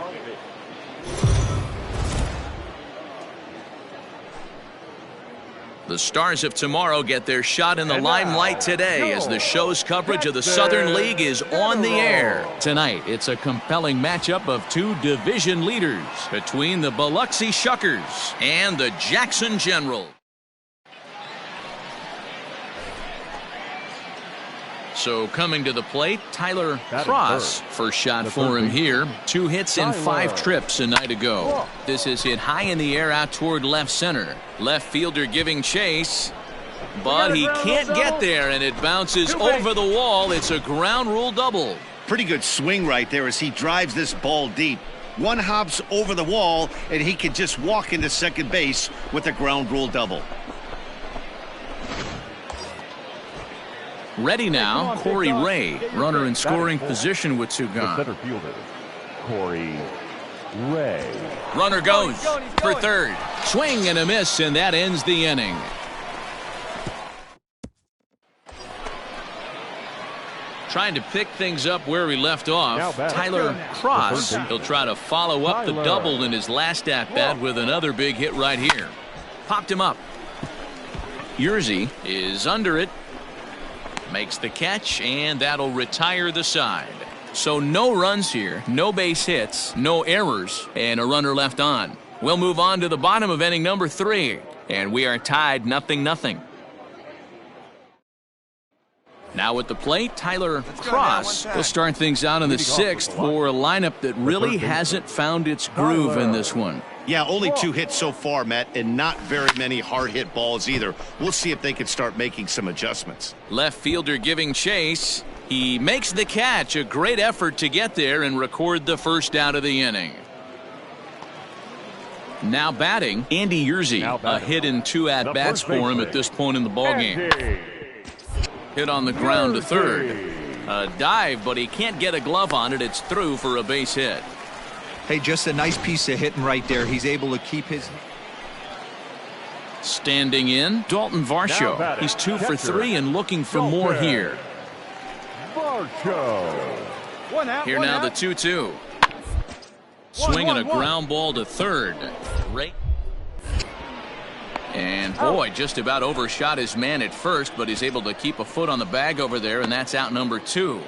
The Stars of tomorrow get their shot in the limelight today as the show's coverage of the Southern League is on the air. Tonight, it's a compelling matchup of 2 division leaders between the Biloxi Shuckers and the Jackson Generals. So coming to the plate, Tyler Cross. First shot for him here. 2 hits in 5 trips a night ago. This is hit high in the air out toward left center. Left fielder giving chase, but he can't get there, and it bounces over the wall. It's a ground rule double. Pretty good swing right there as he drives this ball deep. 1 hops over the wall, and he can just walk into second base with a ground rule double. Ready now, Corey Ray, runner in scoring position with 2 gone. Center fielder, Corey Ray. Runner goes for third. Swing and a miss, and that ends the inning. Trying to pick things up where we left off, Tyler Cross. He'll try to follow up the double in his last at-bat with another big hit right here. Popped him up. Yerzy is under it. Makes the catch, and that'll retire the side. So no runs here, no base hits, no errors, and a runner left on. We'll move on to the bottom of inning number 3, and we are tied 0-0. Now at the plate, Tyler Cross will start things out in the 6th for a lineup that really hasn't found its groove in this one. Yeah, only 2 hits so far, Matt, and not very many hard-hit balls either. We'll see if they can start making some adjustments. Left fielder giving chase. He makes the catch. A great effort to get there and record the first out of the inning. Now batting, Andy Yerzy. A hit in 2 at-bats for him at this point in the ballgame. Hit on the ground to third. A dive, but he can't get a glove on it. It's through for a base hit. Hey, just a nice piece of hitting right there. He's able to keep his... Standing in, Dalton Varsho. He's 2 for 3 and looking for more here. Here now the 2-2. Swinging a ground ball to third. Right. And boy, just about overshot his man at first, but he's able to keep a foot on the bag over there, and that's out number 2.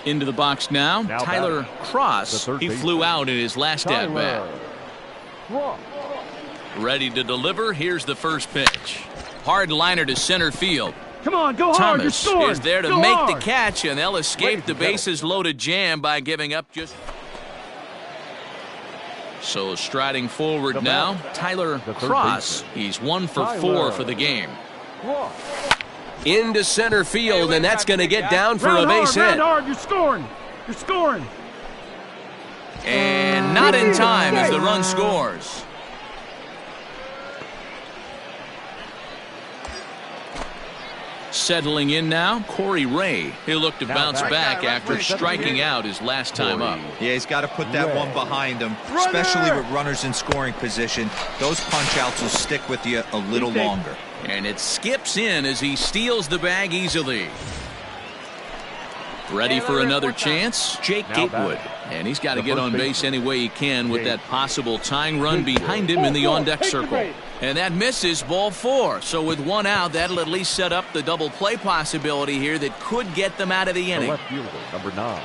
Into the box now, Tyler Cross. He flew out in his last at-bat. Ready to deliver. Here's the first pitch. Hard liner to center field. Come on, go hard. Thomas is there to make the catch, and they'll escape the bases-loaded jam by giving up just... So striding forward now, Tyler Cross. He's 1 for 4 for the game. Into center field, and that's going to get down for a base hit. You're scoring. You're scoring. And not in time as the run scores. Settling in now, Corey Ray. He'll look to bounce back after striking out his last time up. Yeah, he's got to put that one behind him, especially with runners in scoring position. Those punch-outs will stick with you a little longer. And it skips in as he steals the bag easily. Ready for another chance? Jake Gatewood. And he's got to get on base any way he can with that possible tying run behind him in the on-deck circle. And that misses, ball 4. So with 1 out, that'll at least set up the double play possibility here that could get them out of the inning. Number 9.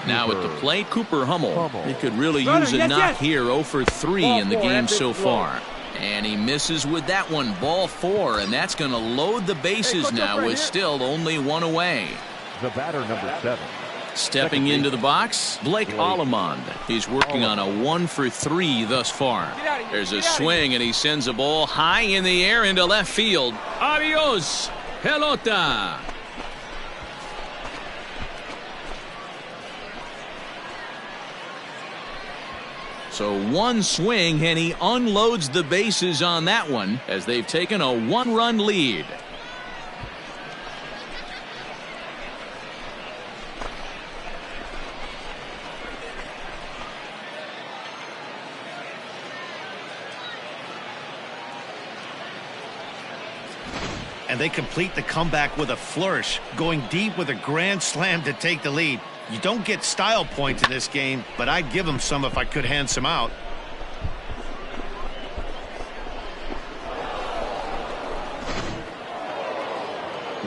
Now at the plate, Cooper Hummel. He could really use a knock here, 0 for 3 in the game so far. And he misses with that one. Ball 4, and that's going to load the bases now with still only one away. The batter, number 7. Stepping into the box, Blake Allemond. He's working on a 1-for-3 thus far. There's a swing, and he sends a ball high in the air into left field. Adios, pelota. So one swing, and he unloads the bases on that one as they've taken a 1-run lead. And they complete the comeback with a flourish, going deep with a grand slam to take the lead. You don't get style points in this game, but I'd give them some if I could hand some out.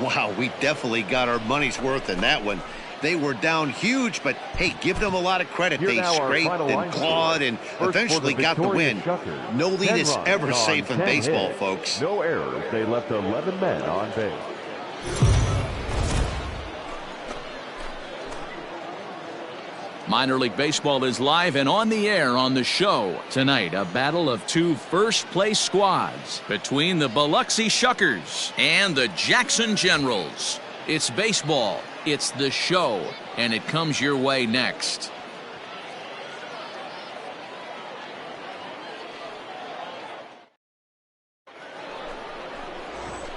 Wow, we definitely got our money's worth in that one. They were down huge, but hey, give them a lot of credit. They scraped and clawed and eventually got the win. No lead is ever safe in baseball, folks. No errors. They left 11 men on base. Minor League Baseball is live and on the air on the show. Tonight, a battle of two first-place squads between the Biloxi Shuckers and the Jackson Generals. It's baseball, it's the show, and it comes your way next.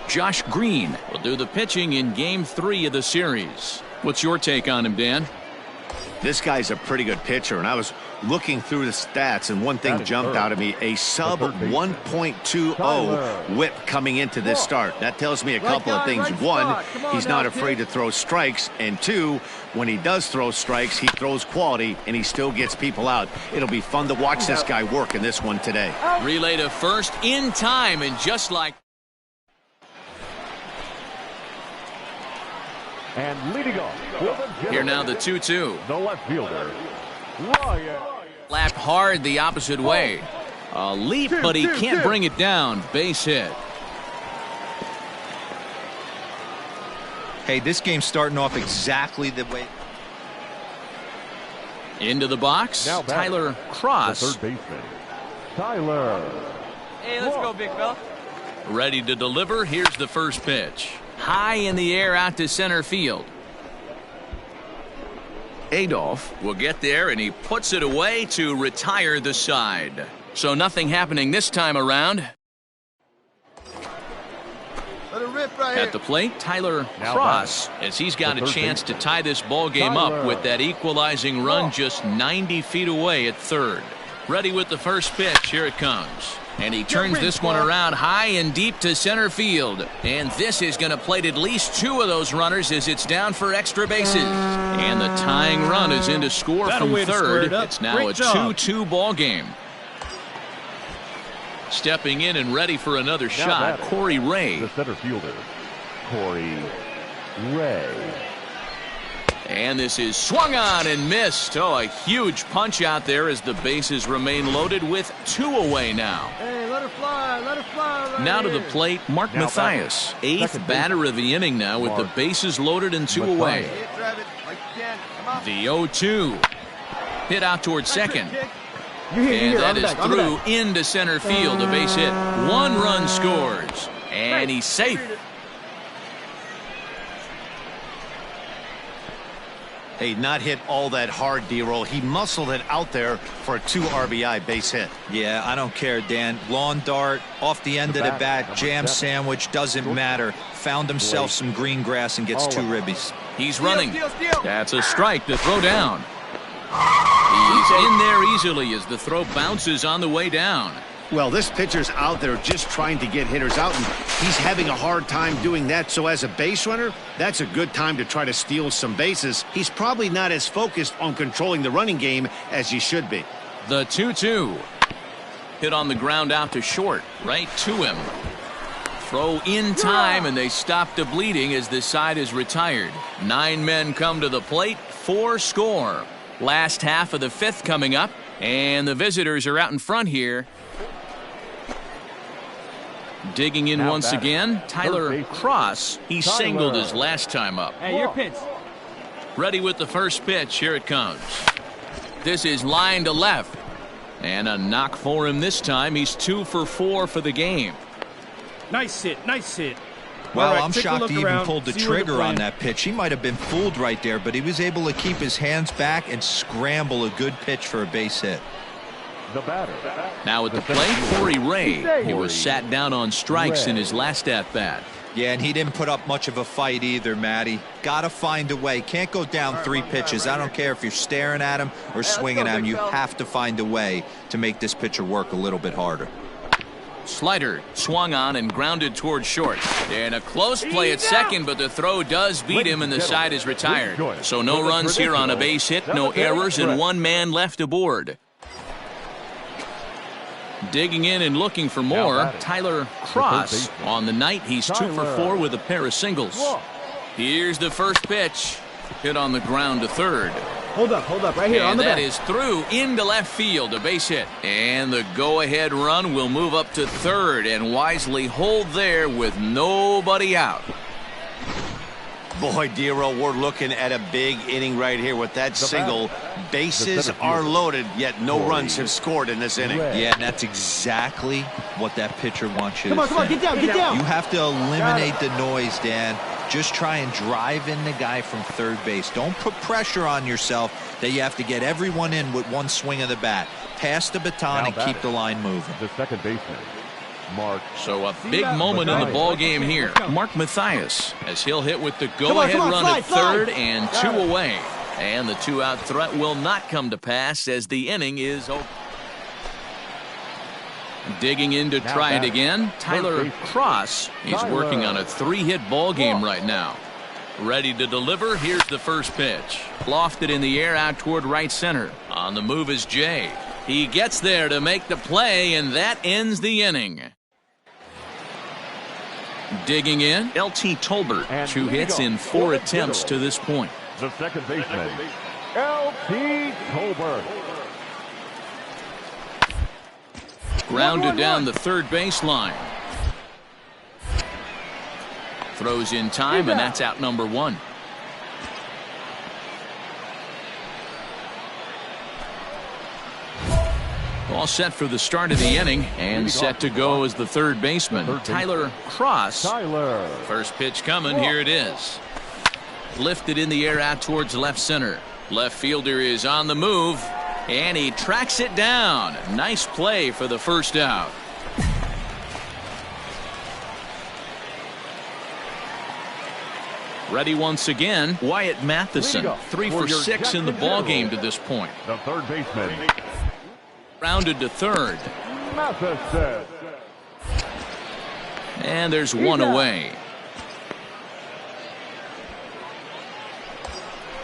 Josh Green will do the pitching in Game 3 of the series. What's your take on him, Dan? This guy's a pretty good pitcher, and I was looking through the stats, and one thing jumped out at me, a sub 1.20 whip coming into this start. That tells me a couple of things. One, he's not afraid to throw strikes, and two, when he does throw strikes, he throws quality, and he still gets people out. It'll be fun to watch this guy work in this one today. Relay to first in time, and just like... And leading off, here now the 2-2. The left fielder, Ryan. Lapped hard the opposite way. A leap, but he can't bring it down. Base hit. Hey, this game's starting off exactly the way. Into the box, now Tyler Cross. The third baseman, Tyler. Hey, let's go, big fella. Ready to deliver. Here's the first pitch. High in the air out to center field. Adolph will get there, and he puts it away to retire the side. So nothing happening this time around. Let it rip right At the plate, Tyler Cross, as he's got a chance to tie this ball game up with that equalizing run just 90 feet away at third. Ready with the first pitch. Here it comes. And he turns this one around high and deep to center field. And this is going to plate at least two of those runners as it's down for extra bases. And the tying run is in to score from third. It's now a 2-2 ball game. Stepping in and ready for another shot, Corey Ray. The center fielder, Corey Ray. And this is swung on and missed. Oh, a huge punch out there as the bases remain loaded with two away now. Hey, let her fly right now to here. the plate, Mark Mathias. Eighth batter of the inning now with the bases loaded and two away. The 0-2. Hit out towards second. And that is through into center field. A base hit. One run scores. And he's safe. Hey, not hit all that hard, D-roll. He muscled it out there for a 2 RBI base hit. Yeah, I don't care, Dan. Lawn dart, off the end of the bat, jam sandwich, doesn't matter. Found himself some green grass and gets 2 ribbies. He's running. That's a strike to throw down. He's in there easily as the throw bounces on the way down. Well, this pitcher's out there just trying to get hitters out, and he's having a hard time doing that. So as a base runner, that's a good time to try to steal some bases. He's probably not as focused on controlling the running game as he should be. The 2-2. Hit on the ground out to short, right to him. Throw in time, and they stop the bleeding as the side is retired. 9 men come to the plate, 4 score. Last half of the 5th coming up, and the visitors are out in front here. Digging in once again, Tyler Cross. He singled his last time up. Hey, your pitch. Ready with the first pitch. Here it comes. This is line to left. And a knock for him this time. He's 2 for 4 for the game. Nice hit, nice hit. Well, Right, I'm shocked he even pulled the trigger on that pitch. He might have been fooled right there, but he was able to keep his hands back and scramble a good pitch for a base hit. The batter. Now at the plate, Corey Ray. He was sat down on strikes in his last at-bat. Yeah, and he didn't put up much of a fight either, Matty. Got to find a way. Can't go down 3 pitches. I don't care if you're staring at him or swinging at him. You have to find a way to make this pitcher work a little bit harder. Slider swung on and grounded toward short. And a close play at second, but the throw does beat him and the side is retired. So no runs here on a base hit, no errors, and 1 man left aboard. Digging in and looking for more, Tyler Cross. On the night, he's 2 for 4 with a pair of singles. Here's the first pitch. Hit on the ground to third. Hold up, right here on the back. And that back. is through into left field, a base hit. And the go-ahead run will move up to third and wisely hold there with nobody out. Boy, Dero, we're looking at a big inning right here with that single. Bases are loaded, yet no runs have scored in this inning. Yeah, and that's exactly what that pitcher wants you to Come on, get down. You have to eliminate the noise, Dan. Just try and drive in the guy from third base. Don't put pressure on yourself that you have to get everyone in with 1 swing of the bat. Pass the baton and keep the line moving. The second baseman, Mark. So a big moment in the ball game here. Mark Mathias, as he'll hit with the go-ahead run at third and 2 away. And the 2-out threat will not come to pass as the inning is over. Digging in to try it again, Tyler Cross. He's working on a 3-hit ball game right now. Ready to deliver. Here's the first pitch. Lofted in the air out toward right center. On the move is Jay. He gets there to make the play, and that ends the inning. Digging in, L.T. Tolbert. 2 hits in 4 attempts to this point. The second baseman, L.T. Tolbert. Grounded down the third baseline. Throws in time, and that's out number 1. All set for the start of the inning, and set to go as the third baseman, Tyler Cross. First pitch coming, here it is. Lifted in the air out towards left center. Left fielder is on the move, and he tracks it down. Nice play for the first out. Ready once again, Wyatt Matheson. 3 for 6 in the ball game to this point. The third baseman, Rounded to third. Matheson. And there's 1 away.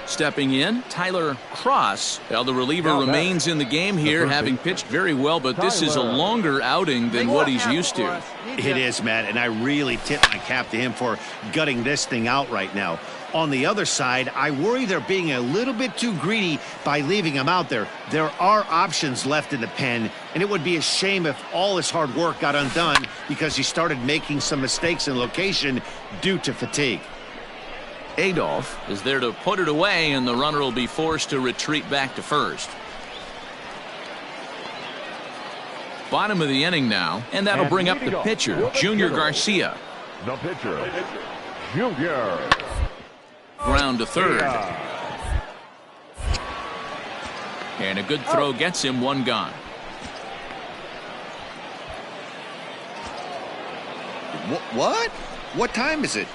Stepping in, Tyler Cross. Well, the reliever remains in the game here, having pitched very well, but this is a longer outing than what he's used to. It is, Matt, and I really tip my cap to him for gutting this thing out right now. On the other side, I worry they're being a little bit too greedy by leaving him out there. There are options left in the pen, and it would be a shame if all his hard work got undone because he started making some mistakes in location due to fatigue. Adolph is there to put it away, and the runner will be forced to retreat back to first. Bottom of the inning now, and that'll bring up the pitcher, Junior Garcia. The pitcher, Junior. Ground to third. And a good throw gets him 1 gone. What? What time is it?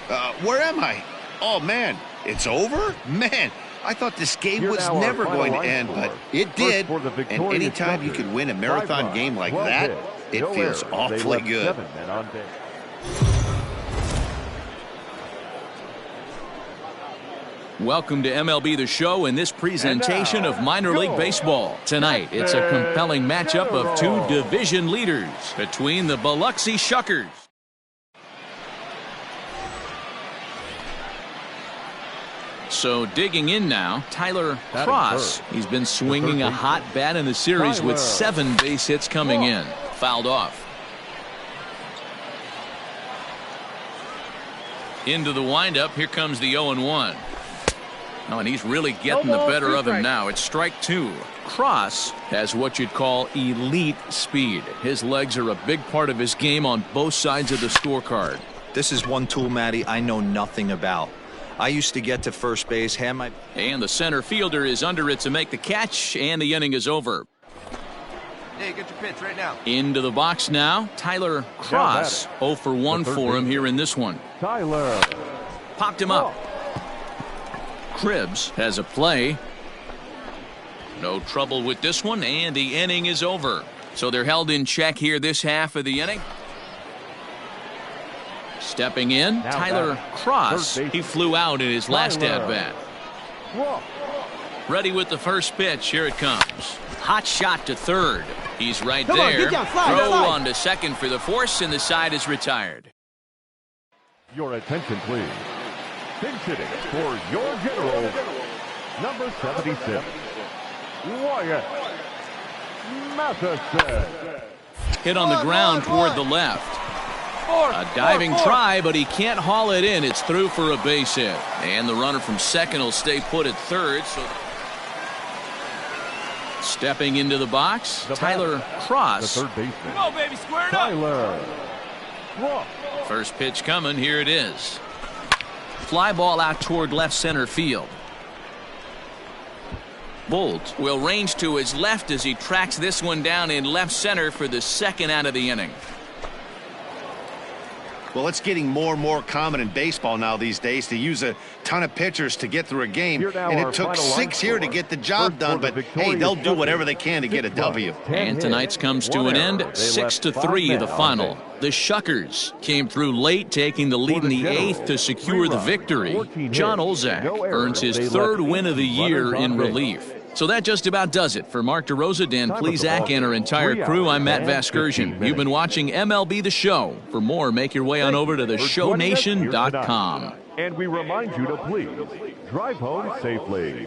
Where am I? Oh, man, it's over? Man, I thought this game was never going to end, but it did. And anytime you can win a marathon game like that, it feels awfully good. Welcome to MLB The Show and this presentation of minor league baseball. Tonight, it's a compelling matchup of 2 division leaders between the Biloxi Shuckers. So digging in now, Tyler Cross. He's been swinging a hot bat in the series with 7 base hits coming in. Fouled off. Into the windup. Here comes the 0-1. Oh, and he's really getting the better of him now. It's strike 2. Cross has what you'd call elite speed. His legs are a big part of his game on both sides of the scorecard. This is one tool, Matty, I know nothing about. I used to get to first base, and the center fielder is under it to make the catch, and the inning is over. Hey, get your pitch right now. Into the box now. Tyler Cross, 0 for 1 for him here in this one. Tyler. Popped him up. Cribbs has a play. No trouble with this one, and the inning is over. So they're held in check here this half of the inning. Stepping in, Tyler Cross. He flew out in his last at-bat. Ready with the first pitch. Here it comes. Hot shot to third. He's right there. Throw on to second for the force, and the side is retired. Your attention, please. Pinch hitting for your general, number 76, Wyatt Matheson. Hit on the ground toward the left. A diving try, but he can't haul it in. It's through for a base hit. And the runner from second will stay put at third. So stepping into the box, Tyler Cross. The third baseman. Come on, baby, square it up. Tyler Cross. First pitch coming. Here it is. Fly ball out toward left center field. Bolt will range to his left as he tracks this one down in left center for the second out of the inning. Well, it's getting more and more common in baseball now these days to use a ton of pitchers to get through a game. And it took 6 here to get the job done, but hey, they'll do whatever they can to get a W. And tonight's comes to an end, 6-3 the final. The Shuckers came through late, taking the lead in the 8th to secure the victory. John Olzak earns his 3rd win of the year in relief. So that just about does it. For Mark DeRosa, Dan Plesac, and our entire crew, I'm Matt Vasgersian. You've been watching MLB The Show. For more, make your way on over to theshownation.com. And we remind you to please drive home safely.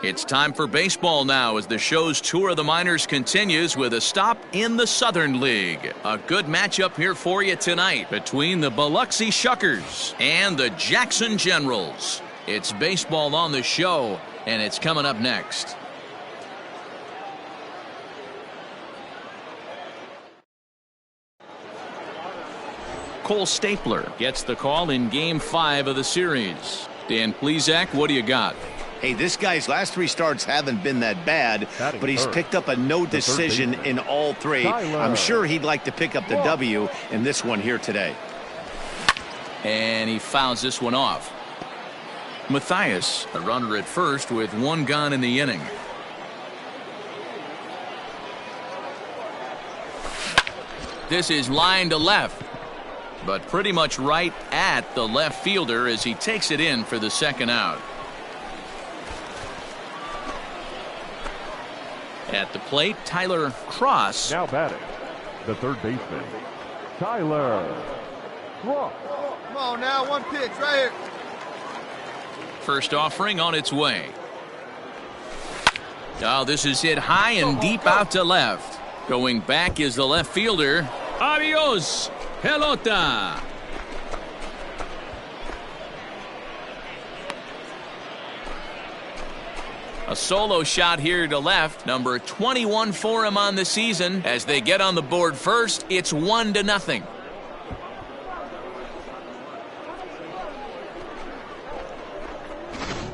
It's time for baseball now as the show's tour of the minors continues with a stop in the Southern League. A good matchup here for you tonight between the Biloxi Shuckers and the Jackson Generals. It's baseball on the show, and it's coming up next. Cole Stapler gets the call in Game 5 of the series. Dan Plesac, what do you got? Hey, this guy's last 3 starts haven't been that bad, but he's picked up a no decision in all 3. I'm sure he'd like to pick up the W in this one here today. And he fouls this one off. Matthias, a runner at first with 1 gone in the inning. This is line to left, but pretty much right at the left fielder as he takes it in for the second out. At the plate, Tyler Cross. Now batting, the third baseman, Tyler Cross. Come on now, 1 pitch right here. First offering on its way. Oh, this is hit high and deep out to left. Going back is the left fielder. Adios, pelota. A solo shot here to left. Number 21 for him on the season. As they get on the board first, it's 1-0.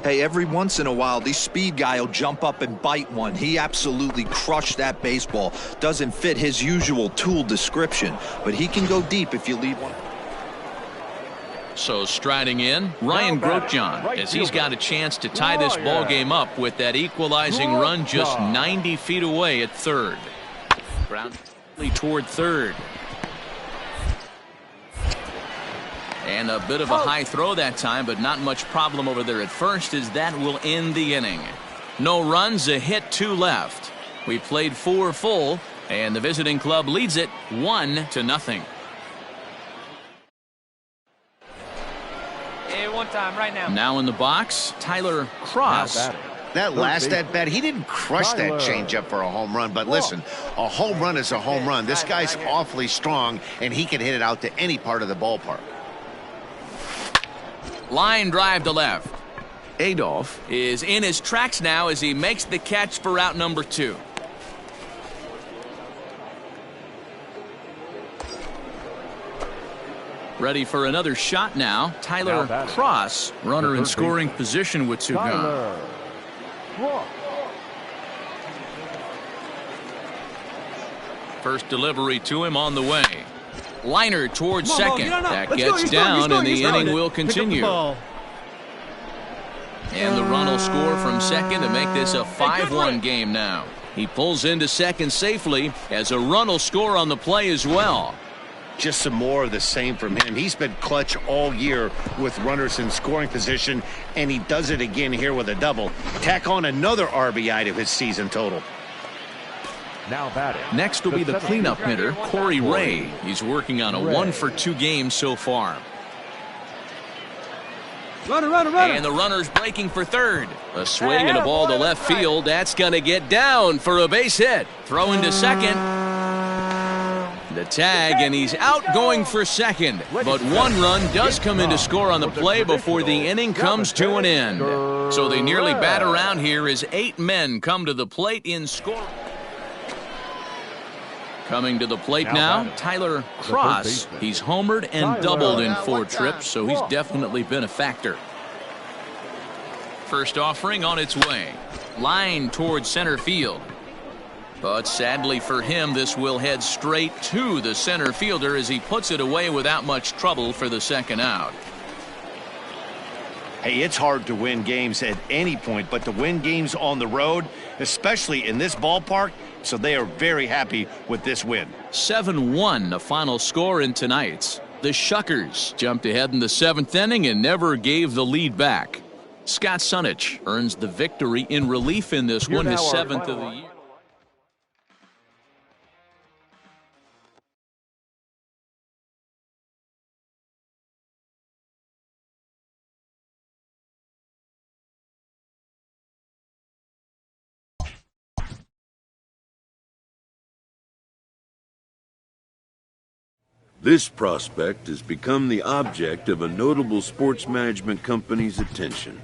Hey, every once in a while, the speed guy will jump up and bite one. He absolutely crushed that baseball. Doesn't fit his usual tool description, but he can go deep if you leave one. So striding in, Ryan Grotjohn, as he's got a chance to tie this ball game up with that equalizing run just 90 feet away at third. Ground toward third. And a bit of a high throw that time, but not much problem over there at first, as that will end the inning. No runs, a hit, 2 left. We played 4 full, and the visiting club leads it 1-0. One time right now. Now in the box, Tyler Cross. That last at bat, he didn't crush that changeup for a home run. But listen, a home run is a home run. This guy's awfully strong, and he can hit it out to any part of the ballpark. Line drive to left. Adolph is in his tracks now as he makes the catch for out number 2. Ready for another shot now. Tyler Cross, runner in scoring position with 2 gone. First delivery to him on the way. Liner towards second. That gets down, and the inning will continue. And the run will score from second to make this a 5-1 game now. He pulls into second safely as a run will score on the play as well. Just some more of the same from him. He's been clutch all year with runners in scoring position, and he does it again here with a double. Tack on another RBI to his season total. Now batting. Next will be the cleanup hitter, Corey Ray. He's working on a 1-for-2 game so far. Runner. And the runner's breaking for third. A swing and a ball to left field. That's going to get down for a base hit. Throwing to second. The tag, and he's out going for second. But 1 run does come in to score on the play before the inning comes to an end. So they nearly bat around here as 8 men come to the plate in scoring. Coming to the plate now, Tyler Cross. He's homered and doubled in 4 trips, so he's definitely been a factor. First offering on its way. Line towards center field. But sadly for him, this will head straight to the center fielder as he puts it away without much trouble for the second out. Hey, it's hard to win games at any point, but to win games on the road, especially in this ballpark, so they are very happy with this win. 7-1, the final score in tonight's. The Shuckers jumped ahead in the 7th inning and never gave the lead back. Scott Sunich earns the victory in relief in this one, his 7th of the year. This prospect has become the object of a notable sports management company's attention.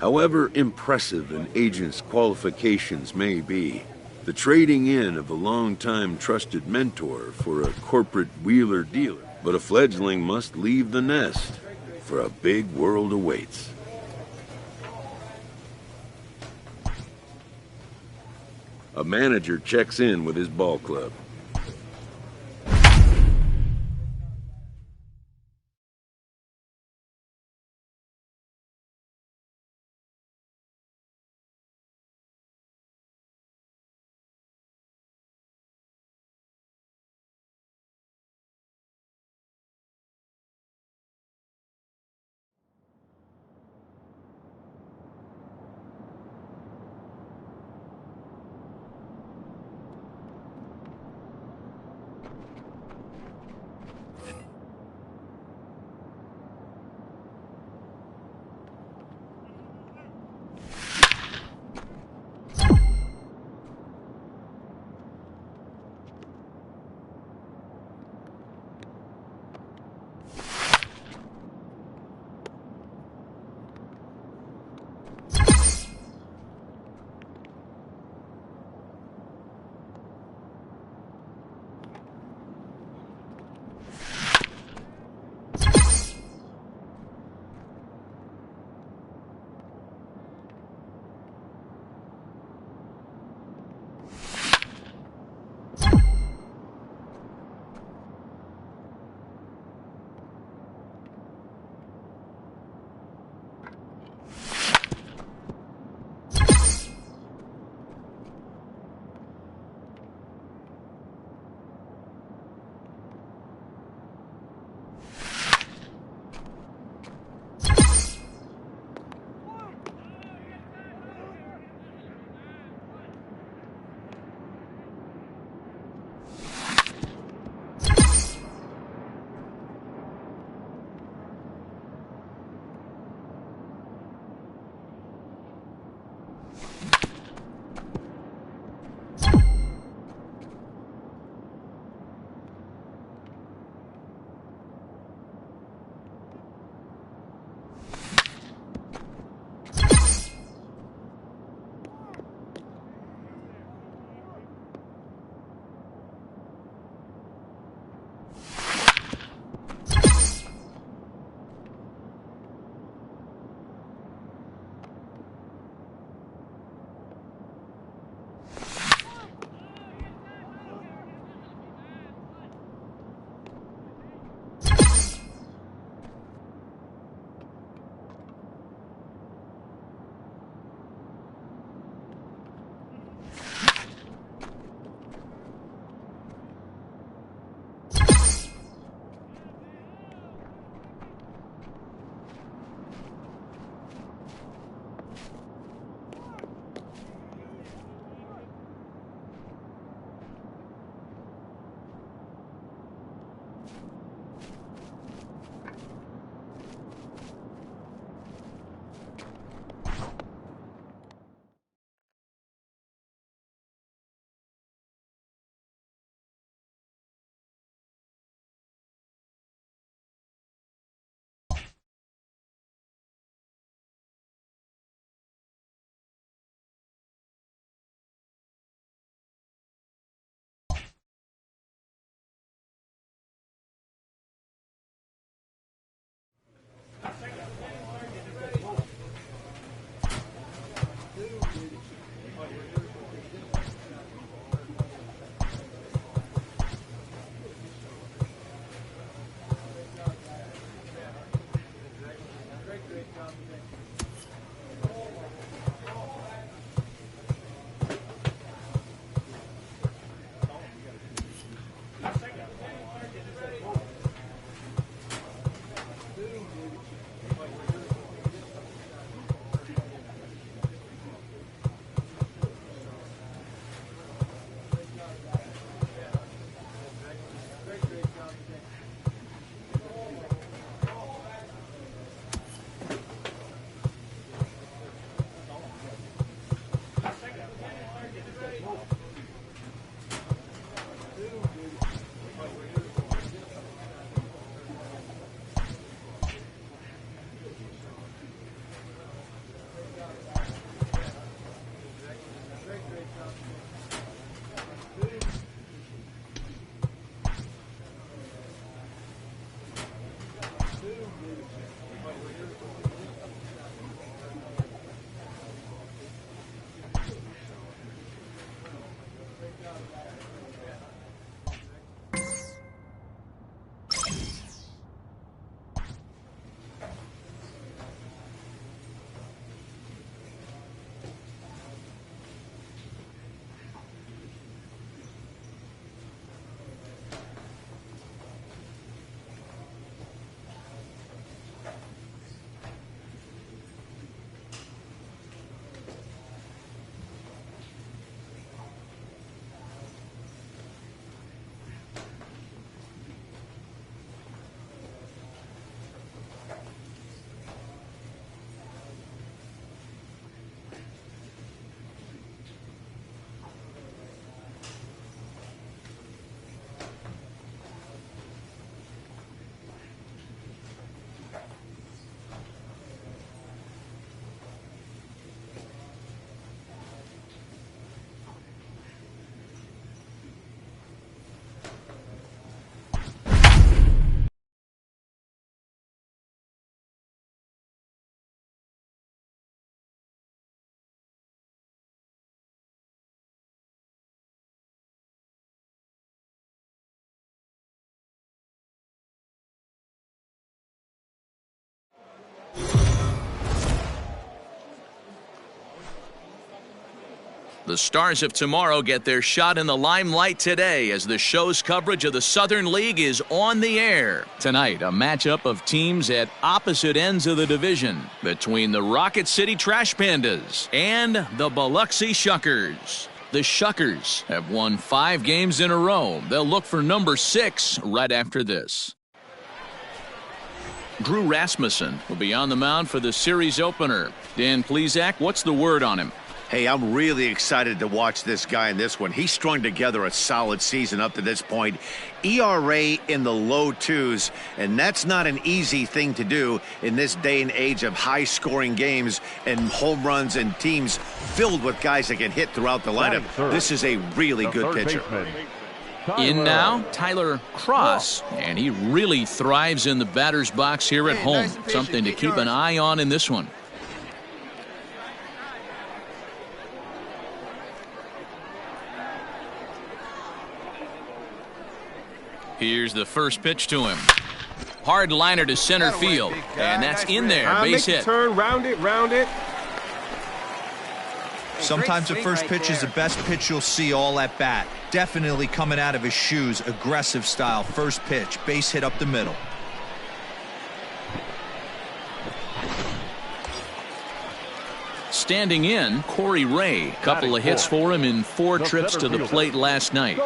However impressive an agent's qualifications may be, the trading in of a long-time trusted mentor for a corporate wheeler-dealer, but a fledgling must leave the nest, for a big world awaits. A manager checks in with his ball club. The Stars of tomorrow get their shot in the limelight today as the show's coverage of the Southern League is on the air. Tonight, a matchup of teams at opposite ends of the division between the Rocket City Trash Pandas and the Biloxi Shuckers. The Shuckers have won 5 games in a row. They'll look for number 6 right after this. Drew Rasmussen will be on the mound for the series opener. Dan Plesac, what's the word on him? Hey, I'm really excited to watch this guy in this one. He's strung together a solid season up to this point. ERA in the low 2s, and that's not an easy thing to do in this day and age of high-scoring games and home runs and teams filled with guys that can hit throughout the lineup. This is a really good pitcher. In now, Tyler Cross, and he really thrives in the batter's box here at home. Something to keep an eye on in this one. Here's the first pitch to him. Hard liner to center field, and that's in there. Base hit. Turn, round it. Sometimes the first pitch is the best pitch you'll see all at bat. Definitely coming out of his shoes, aggressive style. First pitch, base hit up the middle. Standing in, Corey Ray. Couple of hits for him in 4 trips to the plate last night.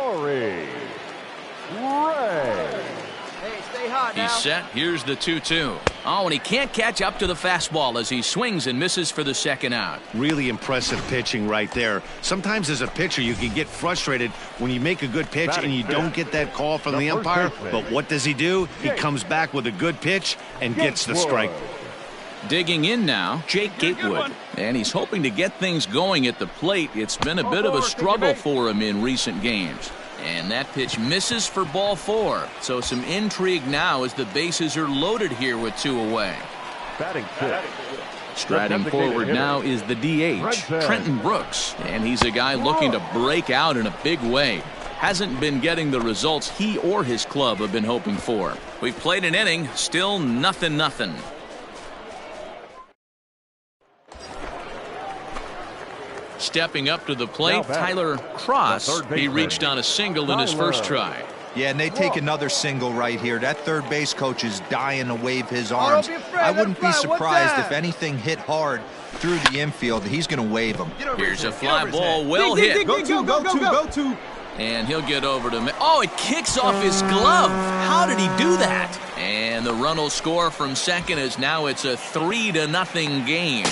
He's set. Here's the 2-2. Oh, and he can't catch up to the fastball as he swings and misses for the second out. Really impressive pitching right there. Sometimes as a pitcher you can get frustrated when you make a good pitch and you don't get that call from the umpire. But what does he do? He comes back with a good pitch and gets the strike. Digging in now, Jake Gatewood. And he's hoping to get things going at the plate. It's been a bit of a struggle for him in recent games. And that pitch misses for ball 4. So some intrigue now as the bases are loaded here with 2 away. Striding forward now is the DH, Trenton Brooks. And he's a guy looking to break out in a big way. Hasn't been getting the results he or his club have been hoping for. We've played an inning, still nothing. Stepping up to the plate, Tyler Cross. He reached on a single in his first try. Yeah, and they take another single right here. That third base coach is dying to wave his arms. I wouldn't be surprised if anything hit hard through the infield. He's going to wave them. Here's a fly ball, well hit. Go to. And he'll get over to... Oh, it kicks off his glove. How did he do that? And the run will score from second as now it's a 3-0 game.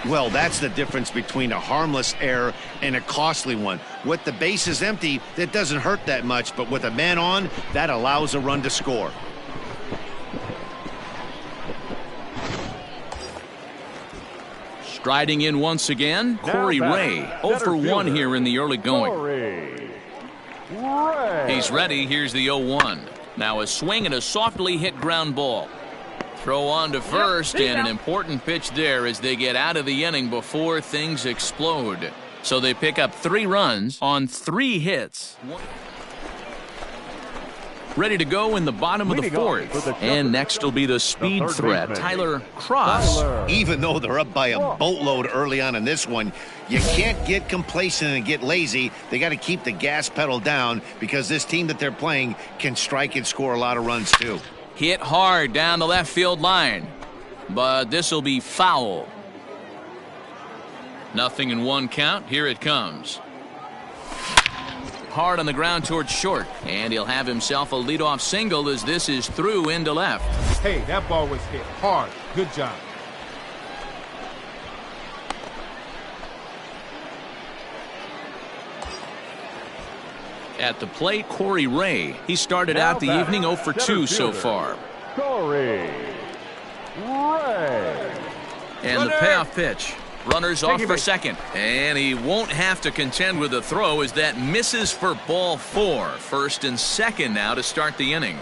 Well, that's the difference between a harmless error and a costly one. With the bases empty, that doesn't hurt that much, but with a man on, that allows a run to score. Striding in once again, Corey Ray. 0 for 1 here in the early going. He's ready. Here's the 0-1. Now a swing and a softly hit ground ball. Throw on to first, and an important pitch there as they get out of the inning before things explode. So they pick up 3 runs on 3 hits. Ready to go in the bottom of the 4th. And next will be the speed threat, Tyler Cross. Even though they're up by a boatload early on in this one, you can't get complacent and get lazy. They got to keep the gas pedal down because this team that they're playing can strike and score a lot of runs too. Hit hard down the left field line, but this will be foul. 0-1 count. Here it comes. Hard on the ground towards short, and he'll have himself a leadoff single as this is through into left. Hey, that ball was hit hard. Good job. At the plate, Corey Ray. He started out the evening 0 for 2 so far. Corey Ray. And the payoff pitch. Runners off for second. And he won't have to contend with the throw as that misses for ball 4. First and second now to start the inning.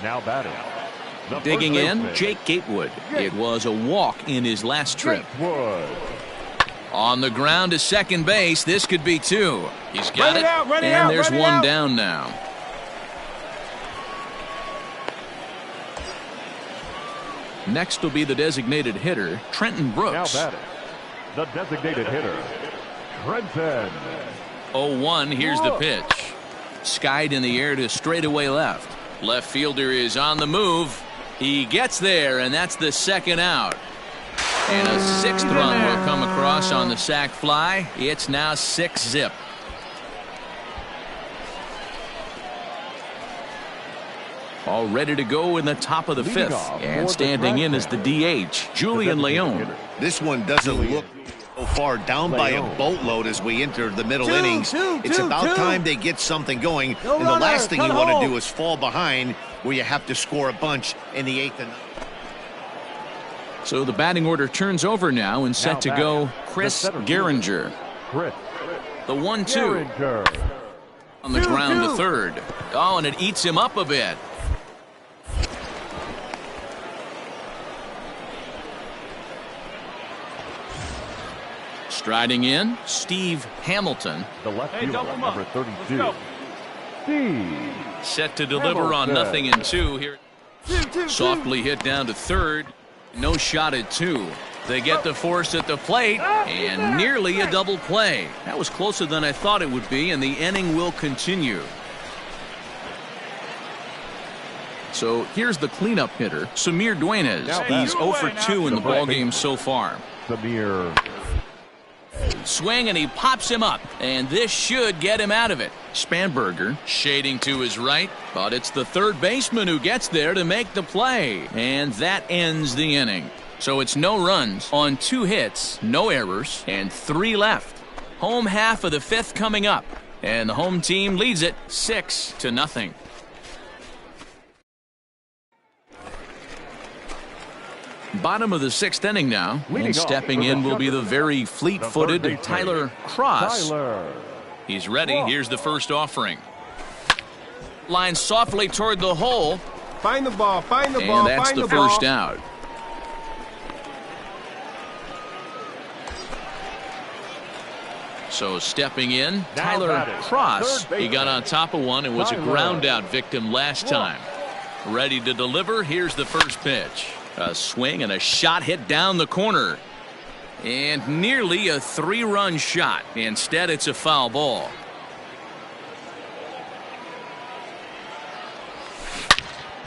Now batting. Digging in, Jake Gatewood. It was a walk in his last trip. On the ground to second base. This could be 2. He's got it. And there's one down now. Next will be the designated hitter, Trenton Brooks. Now batting, the designated hitter, Trenton. 0-1, here's the pitch. Skied in the air to straightaway left. Left fielder is on the move. He gets there, and that's the second out. And a sixth run will come across on the sac fly. It's now 6-zip. All ready to go in the top of the fifth. And standing in is the DH, Julian Leon. This one doesn't look so far down by a boatload as we enter the middle innings. It's about time they get something going. And the last thing you want to do is fall behind where you have to score a bunch in the eighth and ninth. So the batting order turns over now and set to go Chris Gehringer. The 1-2 on the ground to third. Oh, and it eats him up a bit. Striding in, Steve Hamilton. The left fielder, number 32. Steve. Set to deliver on 0-2 here. Softly hit down to third. No shot at 2. They get the force at the plate, and nearly a double play. That was closer than I thought it would be, and the inning will continue. So here's the cleanup hitter, Samir Duenas. He's 0 for 2 in the ballgame so far. Samir. Swing, and he pops him up, and this should get him out of it. Spanberger shading to his right, but it's the third baseman who gets there to make the play, and that ends the inning. So it's no runs on 2 hits, no errors, and 3 left. Home half of the fifth coming up, and the home team leads it 6-0. Bottom of the 6th inning now, and stepping in will be the very fleet-footed Tyler Cross. He's ready. Here's the first offering. Line softly toward the hole. Find the ball, find the ball, and that's the first out. So stepping in, Tyler Cross. He got on top of one and was a ground-out victim last time. Ready to deliver. Here's the first pitch. A swing and a shot hit down the corner. And nearly a 3-run shot. Instead, it's a foul ball.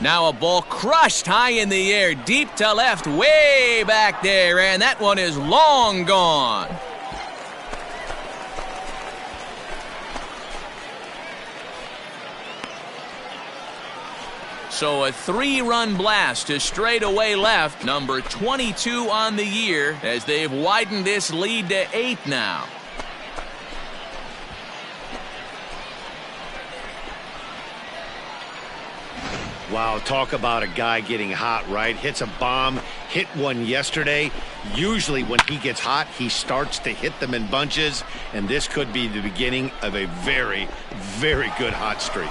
Now a ball crushed high in the air, deep to left, way back there, and that one is long gone. So a 3-run blast to straightaway left, number 22 on the year, as they've widened this lead to 8 now. Wow, talk about a guy getting hot, right? Hits a bomb, hit one yesterday. Usually when he gets hot, he starts to hit them in bunches, and this could be the beginning of a very, very good hot streak.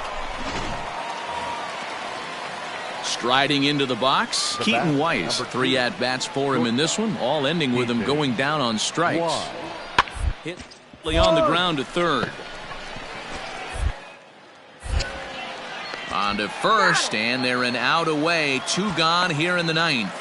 Striding into the box, Keaton Weiss. 3 at-bats for him in this one, all ending with him going down on strikes. Hit on the ground to third. On to first, and they're an out away. 2 gone here in the 9th.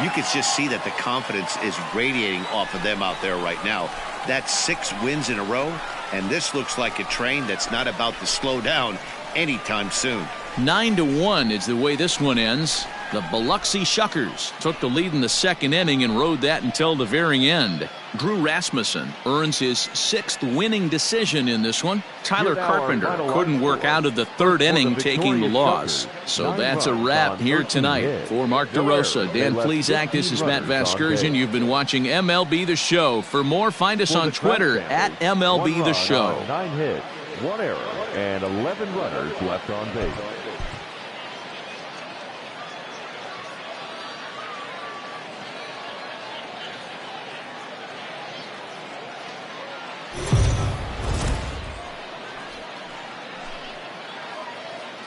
You can just see that the confidence is radiating off of them out there right now. That's 6 wins in a row, and this looks like a train that's not about to slow down anytime soon. 9-1 is the way this one ends. The Biloxi Shuckers took the lead in the 2nd inning and rode that until the very end. Drew Rasmussen earns his 6th winning decision in this one. Tyler Carpenter couldn't work out of the 3rd inning, taking the loss. So that's a wrap here tonight. For Mark DeRosa, Dan Plesac, this is Matt Vasgersian. You've been watching MLB The Show. For more, find us on Twitter at MLB The Show. 9 hits, 1 error, and 11 runners left on base.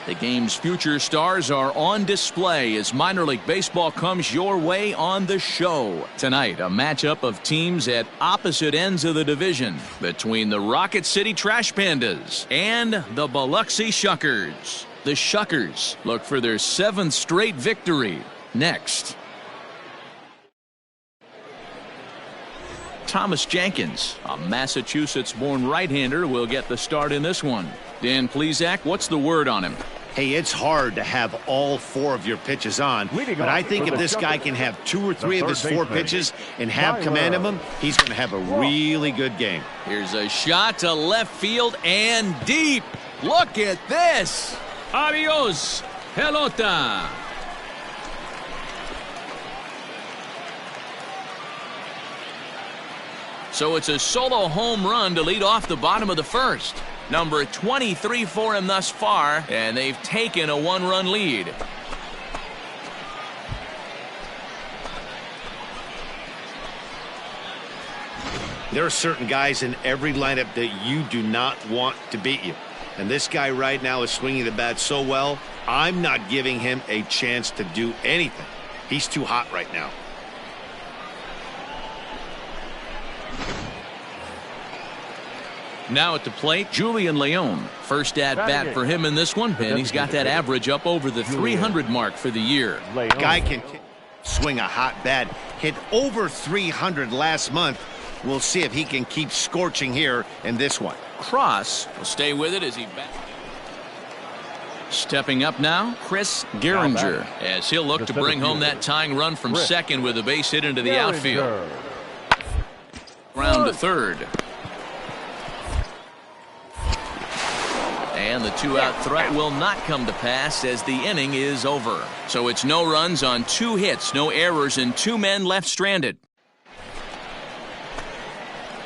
The game's future stars are on display as minor league baseball comes your way on the show. Tonight, a matchup of teams at opposite ends of the division between the Rocket City Trash Pandas and the Biloxi Shuckers. The Shuckers look for their 7th straight victory. Next. Thomas Jenkins, a Massachusetts-born right-hander, will get the start in this one. Dan Plesac, what's the word on him? Hey, it's hard to have all 4 of your pitches on, but I think if this guy can have 2 or 3 of his 4 pitches and have command of them, he's going to have a really good game. Here's a shot to left field and deep. Look at this. Adios, pelota. So it's a solo home run to lead off the bottom of the first. Number 23 for him thus far, and they've taken a 1-run lead. There are certain guys in every lineup that you do not want to beat you. And this guy right now is swinging the bat so well, I'm not giving him a chance to do anything. He's too hot right now. Now at the plate, Julian Leon. First at bat for him in this one, and he's got that average up over the 300 mark for the year. Guy can swing a hot bat, hit over 300 last month. We'll see if he can keep scorching here in this one. Cross will stay with it as he bats. Stepping up now, Chris Gehringer, as he'll look to bring home that tying run from second with a base hit into the outfield. Ground to third. And the 2-out threat will not come to pass as the inning is over. So it's no runs on 2 hits, no errors, and 2 men left stranded.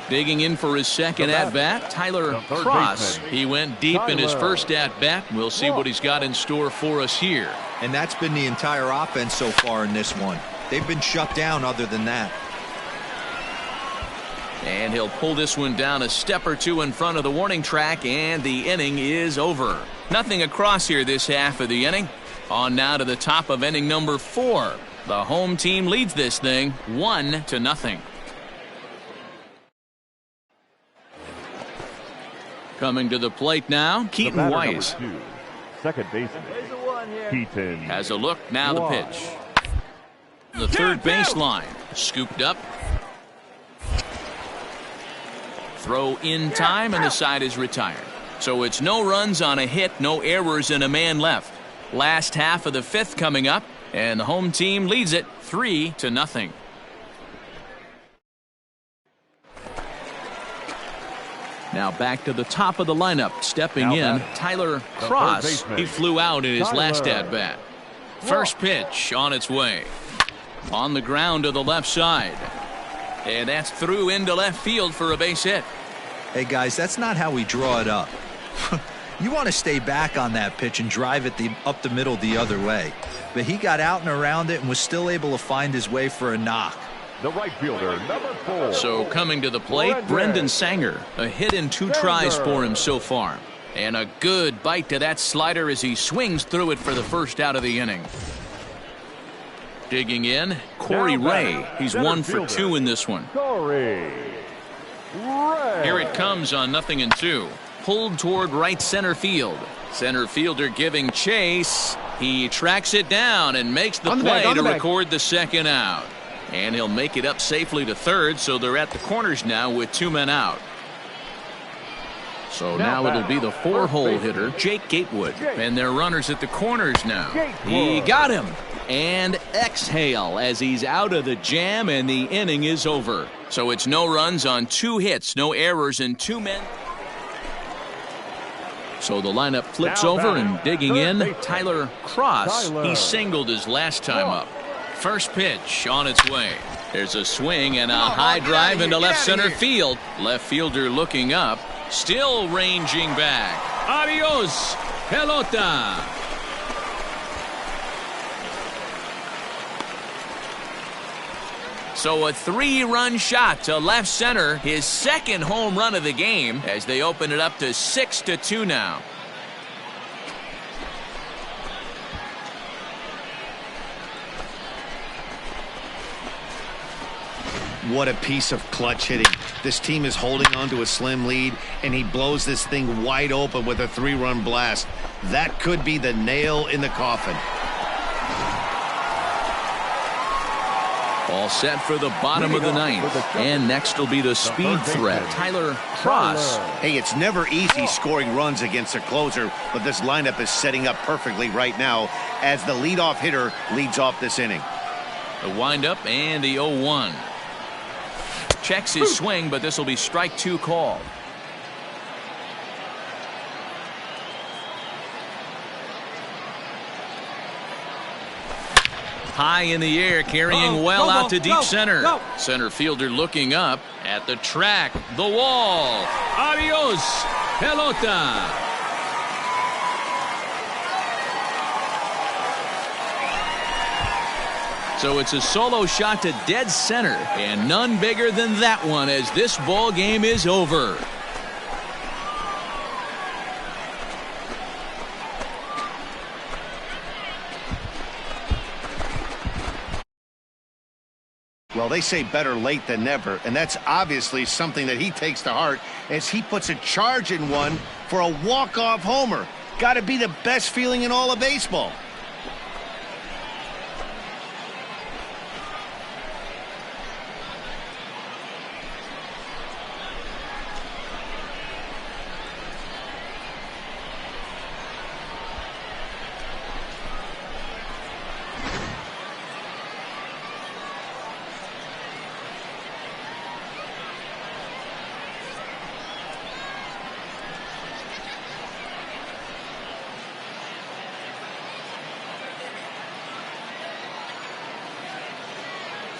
Digging in for his second at-bat, Tyler Cross. He went deep in his first at-bat. We'll see what he's got in store for us here. And that's been the entire offense so far in this one. They've been shut down other than that. And he'll pull this one down a step or 2 in front of the warning track, and the inning is over. Nothing across here this half of the inning. On now to the top of inning number 4. The home team leads this thing 1-0. Coming to the plate now, Keaton Weiss. Second baseman, Keaton has a look, now the pitch. The third baseline, scooped up. Throw in time, and the side is retired. So it's no runs on a hit, no errors, and a man left. Last half of the 5th coming up, and the home team leads it 3-0. Now back to the top of the lineup. Stepping in, Tyler Cross. He flew out in his last at-bat. First pitch on its way. On the ground to the left side. And that's through into left field for a base hit. Hey, guys, that's not how we draw it up. You want to stay back on that pitch and drive it up the middle the other way. But he got out and around it and was still able to find his way for a knock. The right fielder, number 4. So coming to the plate, Brendan Sanger. A hit in 2 tries for him so far. And a good bite to that slider as he swings through it for the first out of the inning. Digging in, Corey Ray. He's 1 for 2 in this one. Corey Ray. Here it comes on 0-2. Pulled toward right center field. Center fielder giving chase. He tracks it down and makes the play to record the second out. And he'll make it up safely to third, so they're at the corners now with 2 men out. So now it'll be the 4-hole hitter, Jake Gatewood. And their runners at the corners now. He got him. And exhale as he's out of the jam, and the inning is over. So it's no runs on 2 hits, no errors, and 2 men. So the lineup flips over, and digging in, Tyler Cross. He singled his last time up. First pitch on its way. There's a swing and a high drive into left center field. Left fielder looking up, still ranging back. Adios, pelota. So a 3-run shot to left center, his second home run of the game, as they open it up to 6-2 now. What a piece of clutch hitting. This team is holding on to a slim lead, and he blows this thing wide open with a 3-run blast. That could be the nail in the coffin. All set for the bottom of the ninth. And next will be the speed threat, Tyler Cross. Hey, it's never easy scoring runs against a closer, but this lineup is setting up perfectly right now as the leadoff hitter leads off this inning. The windup and the 0-1. Checks his swing, but this will be strike 2 called. High in the air, carrying well out to deep center. Center fielder looking up at the track, the wall. Adios, pelota. So it's a solo shot to dead center, and none bigger than that one as this ball game is over. Well, they say better late than never, and that's obviously something that he takes to heart as he puts a charge in one for a walk-off homer. Got to be the best feeling in all of baseball.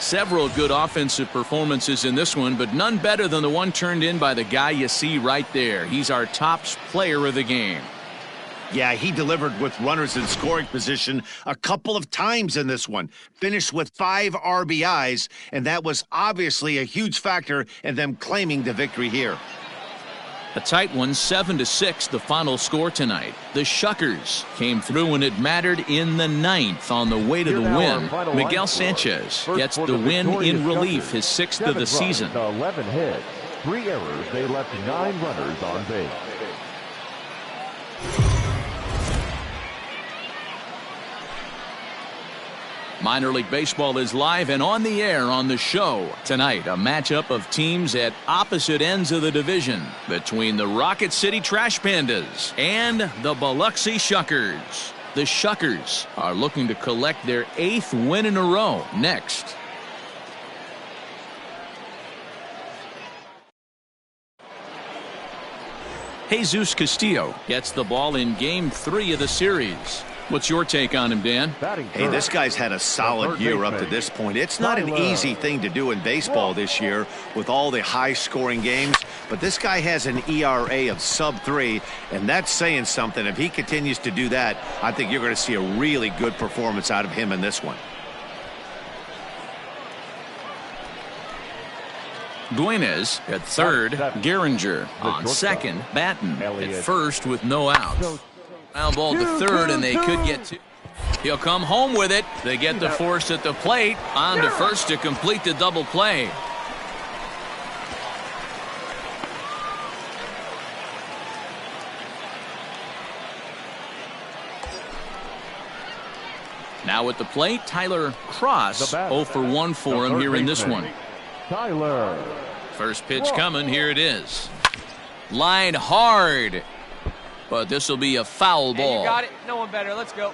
Several good offensive performances in this one, but none better than the one turned in by the guy you see right there. He's our top player of the game. Yeah, he delivered with runners in scoring position a couple of times in this one. Finished with 5 RBIs, and that was obviously a huge factor in them claiming the victory here. A tight one, 7-6, the final score tonight. The Shuckers came through when it mattered in the 9th on the way to the win. Miguel Sanchez gets the win in relief, his 6th of the season. 11 hits, 3 errors. They left 9 runners on base. Minor League Baseball is live and on the air on the show. Tonight, a matchup of teams at opposite ends of the division between the Rocket City Trash Pandas and the Biloxi Shuckers. The Shuckers are looking to collect their 8th win in a row next. Jesus Castillo gets the ball in Game 3 of the series. What's your take on him, Dan? Hey, this guy's had a solid year up to this point. It's not an easy thing to do in baseball this year with all the high-scoring games, but this guy has an ERA of sub-3, and that's saying something. If he continues to do that, I think you're going to see a really good performance out of him in this one. Dueñas at third, Gehringer on second, Batten at first with no outs. Ground ball to third, and they could get 2. He'll come home with it. They get the force at the plate. On to first to complete the double play. Now at the plate, Tyler Cross. 0 for 1 for him here in this one. Tyler. First pitch coming. Here it is. Line hard. But this will be a foul ball. Hey, you got it. No one better. Let's go.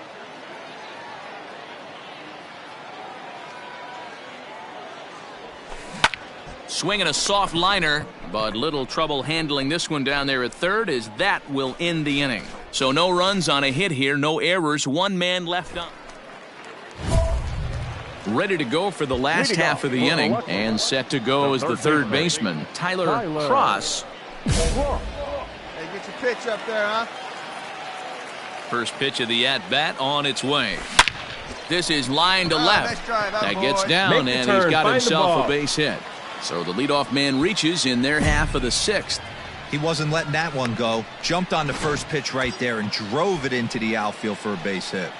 Swinging a soft liner, but little trouble handling this one down there at third as that will end the inning. So no runs on a hit here, no errors, 1 man left on. Ready to go for the last half of the inning and set to go as the third baseman, Tyler Cross. Get your pitch up there, huh? First pitch of the at-bat on its way. This is line to left. That gets down, and he's got himself a base hit. So the leadoff man reaches in their half of the 6th. He wasn't letting that one go. Jumped on the first pitch right there and drove it into the outfield for a base hit.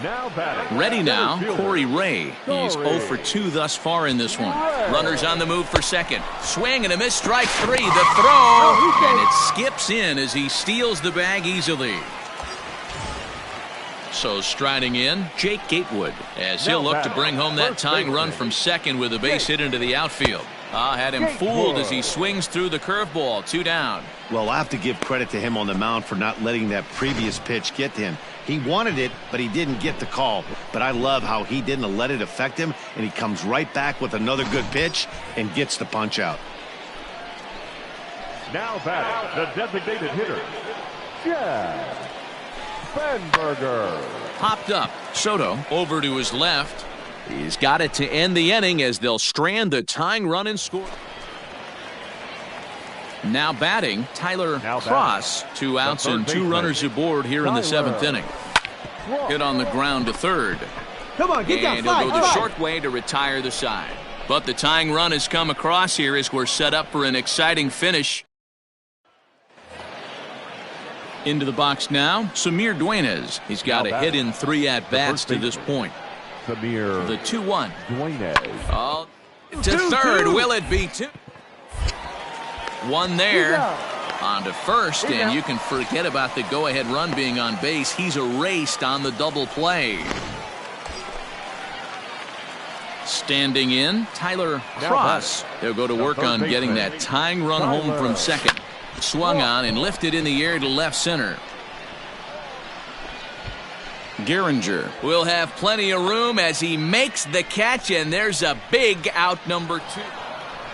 Now batting. Ready now, Corey Ray. He's 0 for 2 thus far in this one. Runners on the move for second. Swing and a miss, strike 3. The throw, and it skips in as he steals the bag easily. So striding in, Jake Gatewood, as he'll look to bring home that tying run from second with a base hit into the outfield. Had him fooled as he swings through the curveball. 2 down. Well, I have to give credit to him on the mound for not letting that previous pitch get to him. He wanted it, but he didn't get the call. But I love how he didn't let it affect him, and he comes right back with another good pitch and gets the punch out. Now batting, the designated hitter, Chad Spanberger. Popped up. Soto over to his left. He's got it to end the inning as they'll strand the tying run and score. Now batting, Tyler Cross. 2 outs and 2 runners aboard here in the 7th inning. Hit on the ground to third. Come on, get and he'll go the short way to retire the side. But the tying run has come across here as we're set up for an exciting finish. Into the box now, Samir Dueñas. He's got a hit in 3 at-bats to this point. Samir The 2-1. Dueñas. To third. Will it be 2? 1 there. On to first, and you can forget about the go-ahead run being on base. He's erased on the double play. Standing in, Tyler Cross. They'll go to work on getting that tying run home from second. Swung on and lifted in the air to left center. Gehringer will have plenty of room as he makes the catch, and there's a big out, number 2.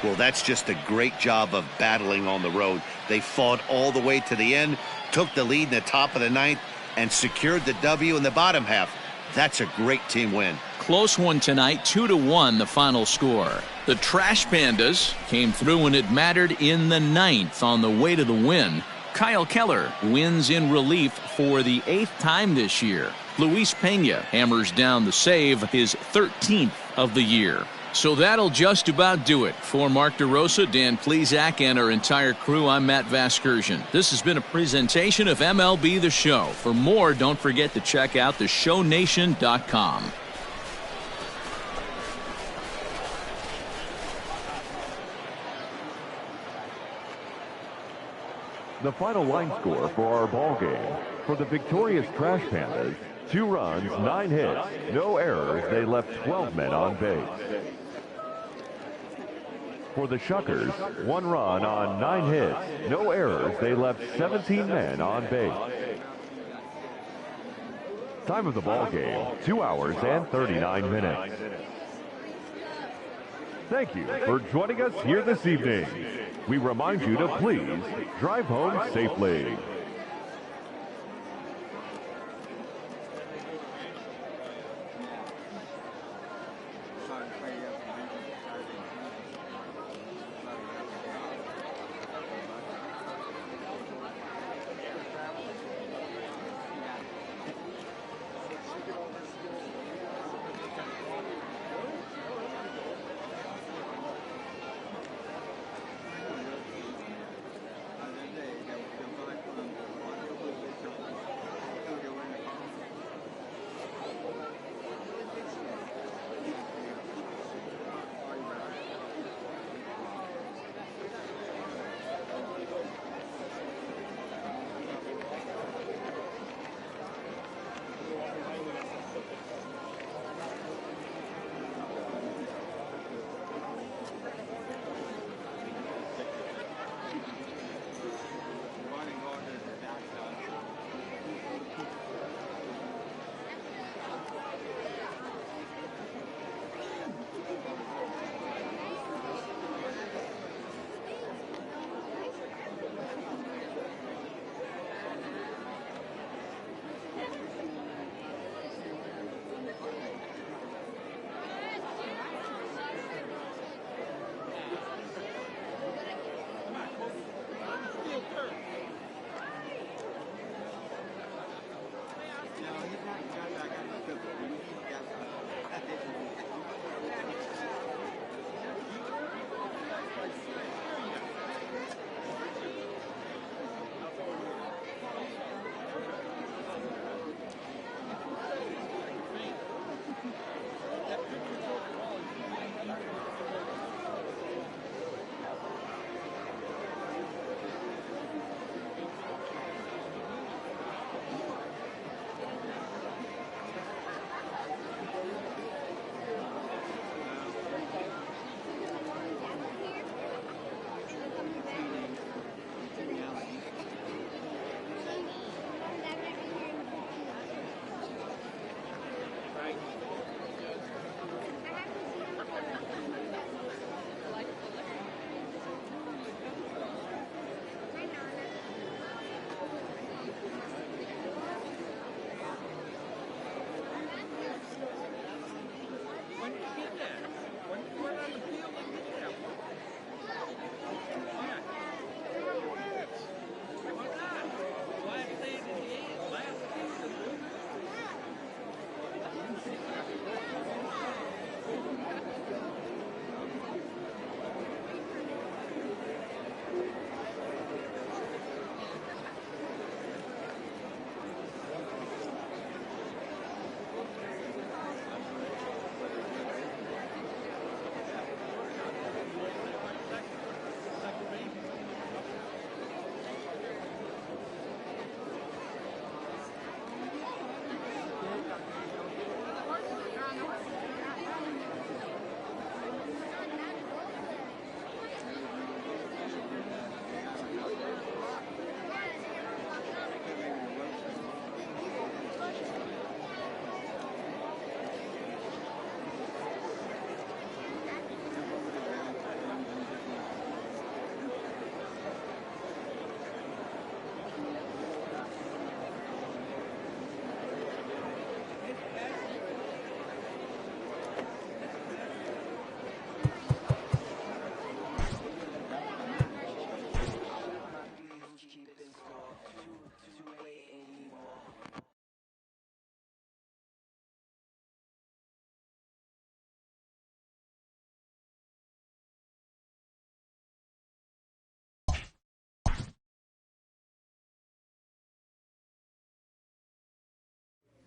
Well, that's just a great job of battling on the road. They fought all the way to the end, took the lead in the top of the 9th, and secured the W in the bottom half. That's a great team win. Close one tonight, 2-1 the final score. The Trash Pandas came through when it mattered in the 9th on the way to the win. Kyle Keller wins in relief for the 8th time this year. Luis Pena hammers down the save, his 13th of the year. So that'll just about do it. For Mark DeRosa, Dan Plesac, and our entire crew, I'm Matt Vasgersian. This has been a presentation of MLB The Show. For more, don't forget to check out theshownation.com. The final line score for our ball game. For the victorious Trash Pandas, 2 runs, 9 hits, no errors. They left 12 men on base. For the Shuckers, 1 run on 9 hits, no errors. They left 17 men on base. Time of the ball game, 2 hours and 39 minutes. Thank you for joining us here this evening. We remind you to please drive home safely.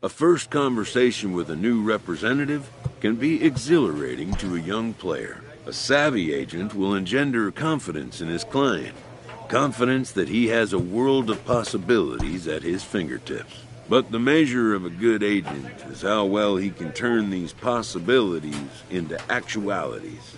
A first conversation with a new representative can be exhilarating to a young player. A savvy agent will engender confidence in his client, confidence that he has a world of possibilities at his fingertips. But the measure of a good agent is how well he can turn these possibilities into actualities.